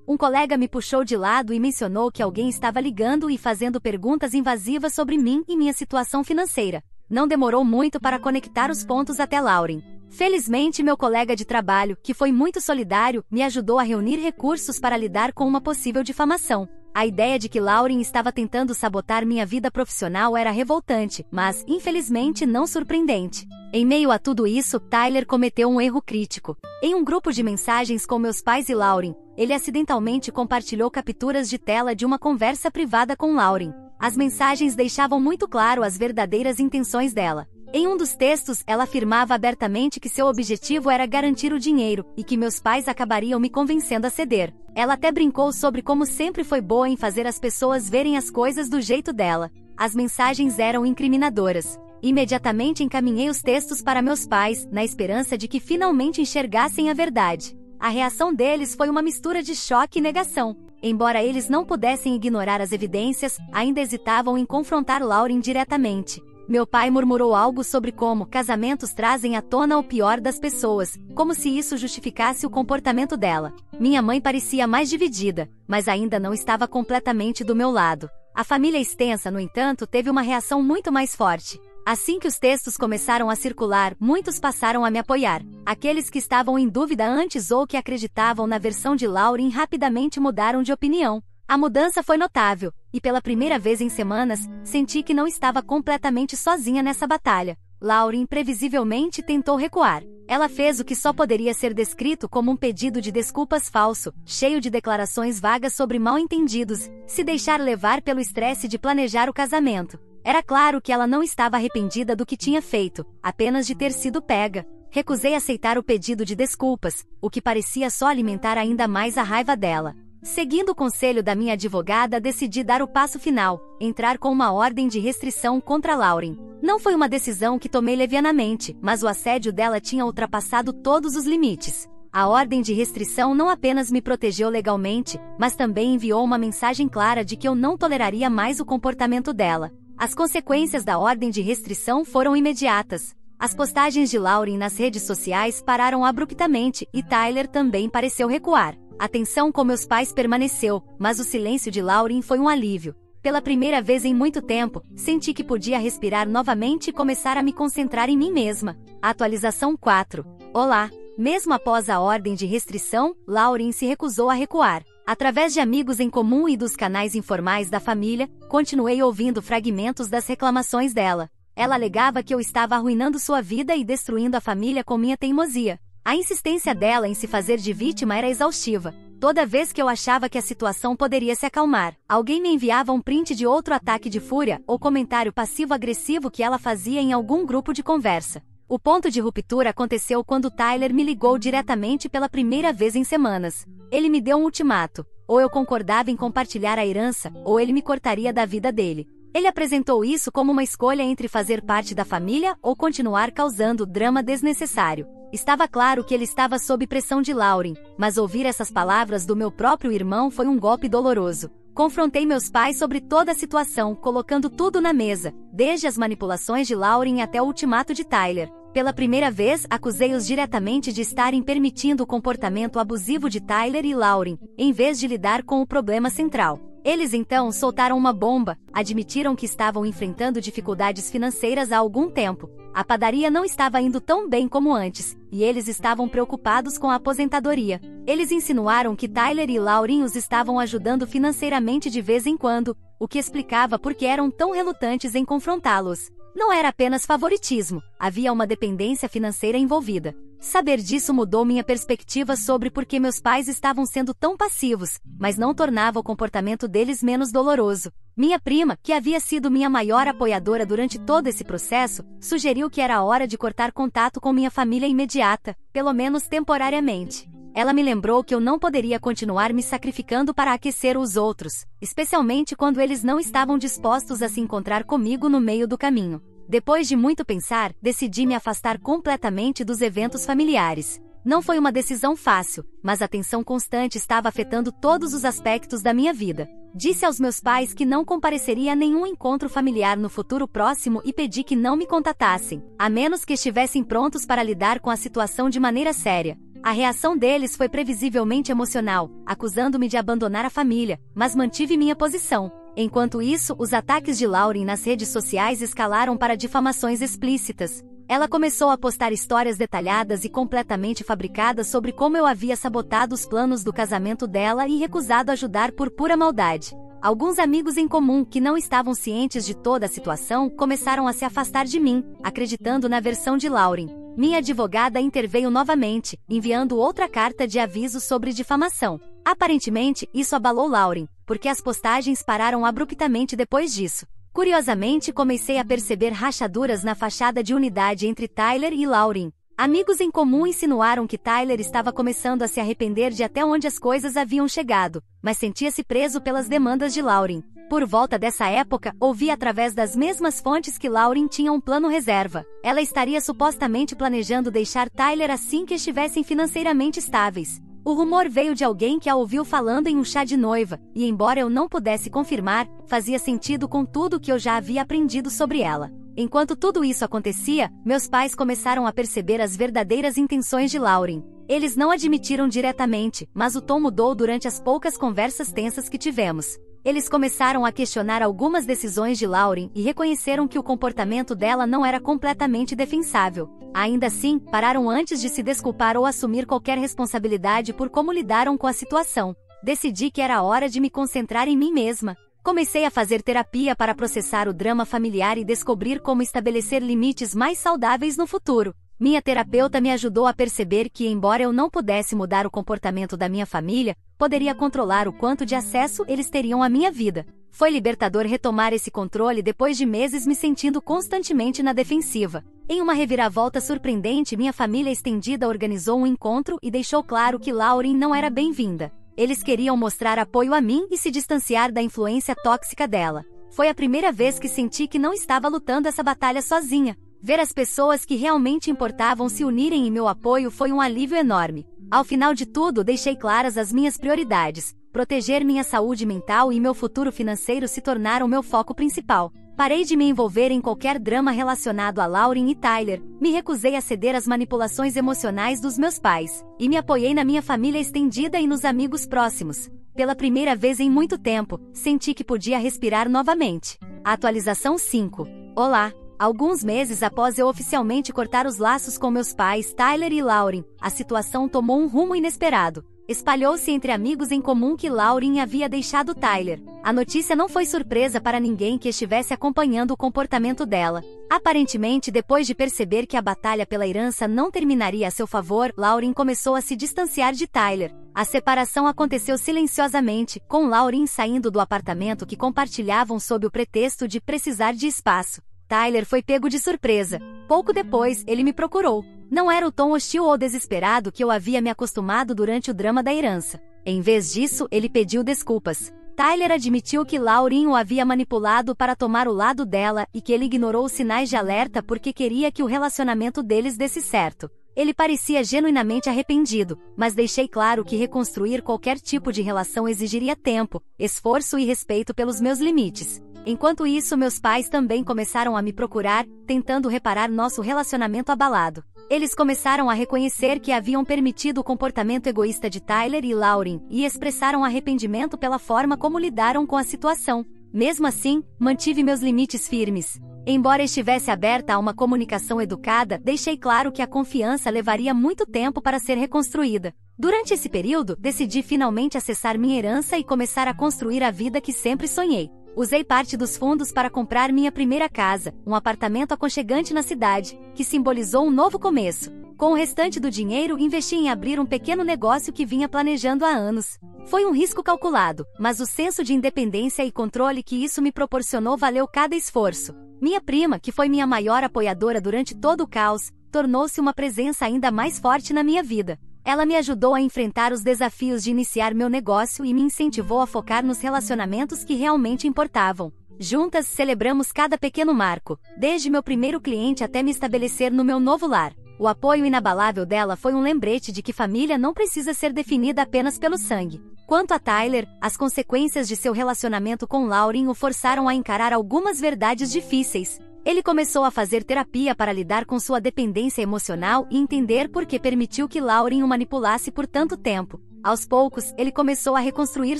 Um colega me puxou de lado e mencionou que alguém estava ligando e fazendo perguntas invasivas sobre mim e minha situação financeira. Não demorou muito para conectar os pontos até Lauren. Felizmente, meu colega de trabalho, que foi muito solidário, me ajudou a reunir recursos para lidar com uma possível difamação. A ideia de que Lauren estava tentando sabotar minha vida profissional era revoltante, mas, infelizmente, não surpreendente. Em meio a tudo isso, Tyler cometeu um erro crítico. Em um grupo de mensagens com meus pais e Lauren, ele acidentalmente compartilhou capturas de tela de uma conversa privada com Lauren. As mensagens deixavam muito claro as verdadeiras intenções dela. Em um dos textos, ela afirmava abertamente que seu objetivo era garantir o dinheiro, e que meus pais acabariam me convencendo a ceder. Ela até brincou sobre como sempre foi boa em fazer as pessoas verem as coisas do jeito dela. As mensagens eram incriminadoras. Imediatamente encaminhei os textos para meus pais, na esperança de que finalmente enxergassem a verdade. A reação deles foi uma mistura de choque e negação. Embora eles não pudessem ignorar as evidências, ainda hesitavam em confrontar Lauren diretamente. Meu pai murmurou algo sobre como casamentos trazem à tona o pior das pessoas, como se isso justificasse o comportamento dela. Minha mãe parecia mais dividida, mas ainda não estava completamente do meu lado. A família extensa, no entanto, teve uma reação muito mais forte. Assim que os textos começaram a circular, muitos passaram a me apoiar. Aqueles que estavam em dúvida antes ou que acreditavam na versão de Lauren rapidamente mudaram de opinião. A mudança foi notável, e pela primeira vez em semanas, senti que não estava completamente sozinha nessa batalha. Lauren previsivelmente tentou recuar. Ela fez o que só poderia ser descrito como um pedido de desculpas falso, cheio de declarações vagas sobre mal-entendidos, se deixar levar pelo estresse de planejar o casamento. Era claro que ela não estava arrependida do que tinha feito, apenas de ter sido pega. Recusei aceitar o pedido de desculpas, o que parecia só alimentar ainda mais a raiva dela. Seguindo o conselho da minha advogada, decidi dar o passo final, entrar com uma ordem de restrição contra Lauren. Não foi uma decisão que tomei levianamente, mas o assédio dela tinha ultrapassado todos os limites. A ordem de restrição não apenas me protegeu legalmente, mas também enviou uma mensagem clara de que eu não toleraria mais o comportamento dela. As consequências da ordem de restrição foram imediatas. As postagens de Lauren nas redes sociais pararam abruptamente e Tyler também pareceu recuar. A tensão com meus pais permaneceu, mas o silêncio de Lauren foi um alívio. Pela primeira vez em muito tempo, senti que podia respirar novamente e começar a me concentrar em mim mesma. Atualização 4. Olá! Mesmo após a ordem de restrição, Lauren se recusou a recuar. Através de amigos em comum e dos canais informais da família, continuei ouvindo fragmentos das reclamações dela. Ela alegava que eu estava arruinando sua vida e destruindo a família com minha teimosia. A insistência dela em se fazer de vítima era exaustiva. Toda vez que eu achava que a situação poderia se acalmar, alguém me enviava um print de outro ataque de fúria ou comentário passivo-agressivo que ela fazia em algum grupo de conversa. O ponto de ruptura aconteceu quando Tyler me ligou diretamente pela primeira vez em semanas. Ele me deu um ultimato: ou eu concordava em compartilhar a herança, ou ele me cortaria da vida dele. Ele apresentou isso como uma escolha entre fazer parte da família ou continuar causando drama desnecessário. Estava claro que ele estava sob pressão de Lauren, mas ouvir essas palavras do meu próprio irmão foi um golpe doloroso. Confrontei meus pais sobre toda a situação, colocando tudo na mesa, desde as manipulações de Lauren até o ultimato de Tyler. Pela primeira vez, acusei-os diretamente de estarem permitindo o comportamento abusivo de Tyler e Lauren, em vez de lidar com o problema central. Eles então soltaram uma bomba, admitiram que estavam enfrentando dificuldades financeiras há algum tempo. A padaria não estava indo tão bem como antes, e eles estavam preocupados com a aposentadoria. Eles insinuaram que Tyler e Lauren os estavam ajudando financeiramente de vez em quando, o que explicava por que eram tão relutantes em confrontá-los. Não era apenas favoritismo, havia uma dependência financeira envolvida. Saber disso mudou minha perspectiva sobre por que meus pais estavam sendo tão passivos, mas não tornava o comportamento deles menos doloroso. Minha prima, que havia sido minha maior apoiadora durante todo esse processo, sugeriu que era hora de cortar contato com minha família imediata, pelo menos temporariamente. Ela me lembrou que eu não poderia continuar me sacrificando para aquecer os outros, especialmente quando eles não estavam dispostos a se encontrar comigo no meio do caminho. Depois de muito pensar, decidi me afastar completamente dos eventos familiares. Não foi uma decisão fácil, mas a tensão constante estava afetando todos os aspectos da minha vida. Disse aos meus pais que não compareceria a nenhum encontro familiar no futuro próximo e pedi que não me contatassem, a menos que estivessem prontos para lidar com a situação de maneira séria. A reação deles foi previsivelmente emocional, acusando-me de abandonar a família, mas mantive minha posição. Enquanto isso, os ataques de Lauren nas redes sociais escalaram para difamações explícitas. Ela começou a postar histórias detalhadas e completamente fabricadas sobre como eu havia sabotado os planos do casamento dela e recusado ajudar por pura maldade. Alguns amigos em comum que não estavam cientes de toda a situação começaram a se afastar de mim, acreditando na versão de Lauren. Minha advogada interveio novamente, enviando outra carta de aviso sobre difamação. Aparentemente, isso abalou Lauren, porque as postagens pararam abruptamente depois disso. Curiosamente, comecei a perceber rachaduras na fachada de unidade entre Tyler e Lauren. Amigos em comum insinuaram que Tyler estava começando a se arrepender de até onde as coisas haviam chegado, mas sentia-se preso pelas demandas de Lauren. Por volta dessa época, ouvi através das mesmas fontes que Lauren tinha um plano reserva. Ela estaria supostamente planejando deixar Tyler assim que estivessem financeiramente estáveis. O rumor veio de alguém que a ouviu falando em um chá de noiva, e embora eu não pudesse confirmar, fazia sentido com tudo que eu já havia aprendido sobre ela. Enquanto tudo isso acontecia, meus pais começaram a perceber as verdadeiras intenções de Lauren. Eles não admitiram diretamente, mas o tom mudou durante as poucas conversas tensas que tivemos. Eles começaram a questionar algumas decisões de Lauren e reconheceram que o comportamento dela não era completamente defensável. Ainda assim, pararam antes de se desculpar ou assumir qualquer responsabilidade por como lidaram com a situação. Decidi que era hora de me concentrar em mim mesma. Comecei a fazer terapia para processar o drama familiar e descobrir como estabelecer limites mais saudáveis no futuro. Minha terapeuta me ajudou a perceber que, embora eu não pudesse mudar o comportamento da minha família, poderia controlar o quanto de acesso eles teriam à minha vida. Foi libertador retomar esse controle depois de meses me sentindo constantemente na defensiva. Em uma reviravolta surpreendente, minha família estendida organizou um encontro e deixou claro que Lauren não era bem-vinda. Eles queriam mostrar apoio a mim e se distanciar da influência tóxica dela. Foi a primeira vez que senti que não estava lutando essa batalha sozinha. Ver as pessoas que realmente importavam se unirem em meu apoio foi um alívio enorme. Ao final de tudo, deixei claras as minhas prioridades. Proteger minha saúde mental e meu futuro financeiro se tornaram meu foco principal. Parei de me envolver em qualquer drama relacionado a Lauren e Tyler, me recusei a ceder às manipulações emocionais dos meus pais, e me apoiei na minha família estendida e nos amigos próximos. Pela primeira vez em muito tempo, senti que podia respirar novamente. Atualização 5. Olá! Alguns meses após eu oficialmente cortar os laços com meus pais, Tyler e Lauren, a situação tomou um rumo inesperado. Espalhou-se entre amigos em comum que Lauren havia deixado Tyler. A notícia não foi surpresa para ninguém que estivesse acompanhando o comportamento dela. Aparentemente, depois de perceber que a batalha pela herança não terminaria a seu favor, Lauren começou a se distanciar de Tyler. A separação aconteceu silenciosamente, com Lauren saindo do apartamento que compartilhavam sob o pretexto de precisar de espaço. Tyler foi pego de surpresa. Pouco depois, ele me procurou. Não era o tom hostil ou desesperado que eu havia me acostumado durante o drama da herança. Em vez disso, ele pediu desculpas. Tyler admitiu que Lauren o havia manipulado para tomar o lado dela e que ele ignorou os sinais de alerta porque queria que o relacionamento deles desse certo. Ele parecia genuinamente arrependido, mas deixei claro que reconstruir qualquer tipo de relação exigiria tempo, esforço e respeito pelos meus limites. Enquanto isso, meus pais também começaram a me procurar, tentando reparar nosso relacionamento abalado. Eles começaram a reconhecer que haviam permitido o comportamento egoísta de Tyler e Lauren, e expressaram arrependimento pela forma como lidaram com a situação. Mesmo assim, mantive meus limites firmes. Embora estivesse aberta a uma comunicação educada, deixei claro que a confiança levaria muito tempo para ser reconstruída. Durante esse período, decidi finalmente acessar minha herança e começar a construir a vida que sempre sonhei. Usei parte dos fundos para comprar minha primeira casa, um apartamento aconchegante na cidade, que simbolizou um novo começo. Com o restante do dinheiro, investi em abrir um pequeno negócio que vinha planejando há anos. Foi um risco calculado, mas o senso de independência e controle que isso me proporcionou valeu cada esforço. Minha prima, que foi minha maior apoiadora durante todo o caos, tornou-se uma presença ainda mais forte na minha vida. Ela me ajudou a enfrentar os desafios de iniciar meu negócio e me incentivou a focar nos relacionamentos que realmente importavam. Juntas, celebramos cada pequeno marco, desde meu primeiro cliente até me estabelecer no meu novo lar. O apoio inabalável dela foi um lembrete de que família não precisa ser definida apenas pelo sangue. Quanto a Tyler, as consequências de seu relacionamento com Lauren o forçaram a encarar algumas verdades difíceis. Ele começou a fazer terapia para lidar com sua dependência emocional e entender por que permitiu que Lauren o manipulasse por tanto tempo. Aos poucos, ele começou a reconstruir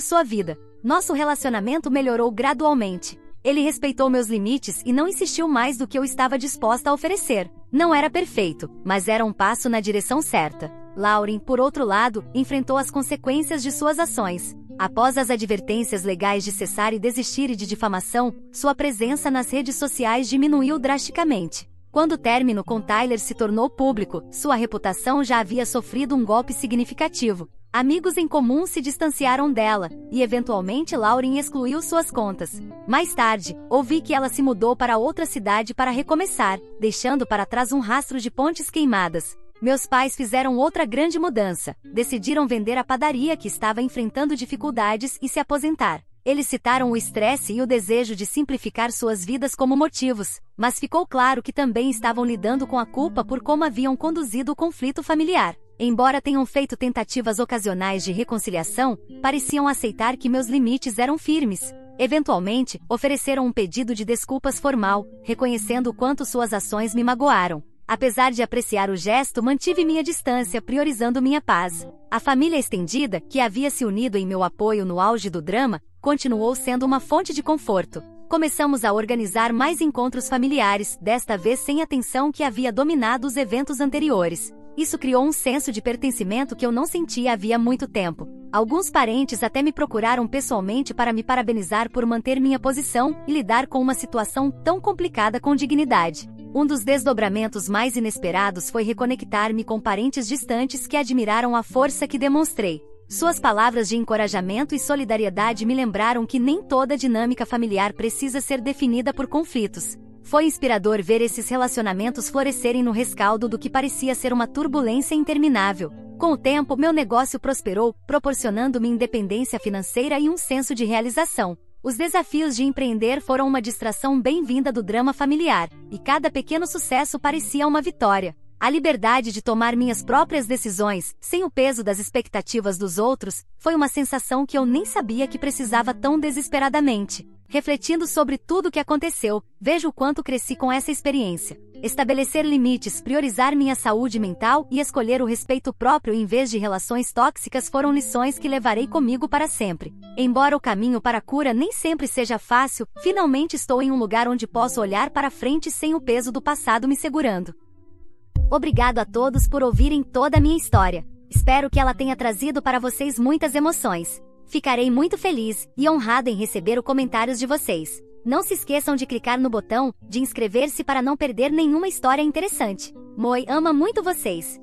sua vida. Nosso relacionamento melhorou gradualmente. Ele respeitou meus limites e não insistiu mais do que eu estava disposta a oferecer. Não era perfeito, mas era um passo na direção certa. Lauren, por outro lado, enfrentou as consequências de suas ações. Após as advertências legais de cessar e desistir e de difamação, sua presença nas redes sociais diminuiu drasticamente. Quando o término com Tyler se tornou público, sua reputação já havia sofrido um golpe significativo. Amigos em comum se distanciaram dela, e eventualmente Lauren excluiu suas contas. Mais tarde, ouvi que ela se mudou para outra cidade para recomeçar, deixando para trás um rastro de pontes queimadas. Meus pais fizeram outra grande mudança. Decidiram vender a padaria que estava enfrentando dificuldades e se aposentar. Eles citaram o estresse e o desejo de simplificar suas vidas como motivos, mas ficou claro que também estavam lidando com a culpa por como haviam conduzido o conflito familiar. Embora tenham feito tentativas ocasionais de reconciliação, pareciam aceitar que meus limites eram firmes. Eventualmente, ofereceram um pedido de desculpas formal, reconhecendo o quanto suas ações me magoaram. Apesar de apreciar o gesto, mantive minha distância, priorizando minha paz. A família estendida, que havia se unido em meu apoio no auge do drama, continuou sendo uma fonte de conforto. Começamos a organizar mais encontros familiares, desta vez sem a tensão que havia dominado os eventos anteriores. Isso criou um senso de pertencimento que eu não sentia havia muito tempo. Alguns parentes até me procuraram pessoalmente para me parabenizar por manter minha posição e lidar com uma situação tão complicada com dignidade. Um dos desdobramentos mais inesperados foi reconectar-me com parentes distantes que admiraram a força que demonstrei. Suas palavras de encorajamento e solidariedade me lembraram que nem toda dinâmica familiar precisa ser definida por conflitos. Foi inspirador ver esses relacionamentos florescerem no rescaldo do que parecia ser uma turbulência interminável. Com o tempo, meu negócio prosperou, proporcionando-me independência financeira e um senso de realização. Os desafios de empreender foram uma distração bem-vinda do drama familiar, e cada pequeno sucesso parecia uma vitória. A liberdade de tomar minhas próprias decisões, sem o peso das expectativas dos outros, foi uma sensação que eu nem sabia que precisava tão desesperadamente. Refletindo sobre tudo o que aconteceu, vejo o quanto cresci com essa experiência. Estabelecer limites, priorizar minha saúde mental e escolher o respeito próprio em vez de relações tóxicas foram lições que levarei comigo para sempre. Embora o caminho para a cura nem sempre seja fácil, finalmente estou em um lugar onde posso olhar para frente sem o peso do passado me segurando. Obrigado a todos por ouvirem toda a minha história. Espero que ela tenha trazido para vocês muitas emoções. Ficarei muito feliz e honrada em receber os comentários de vocês. Não se esqueçam de clicar no botão de inscrever-se para não perder nenhuma história interessante. Moi ama muito vocês.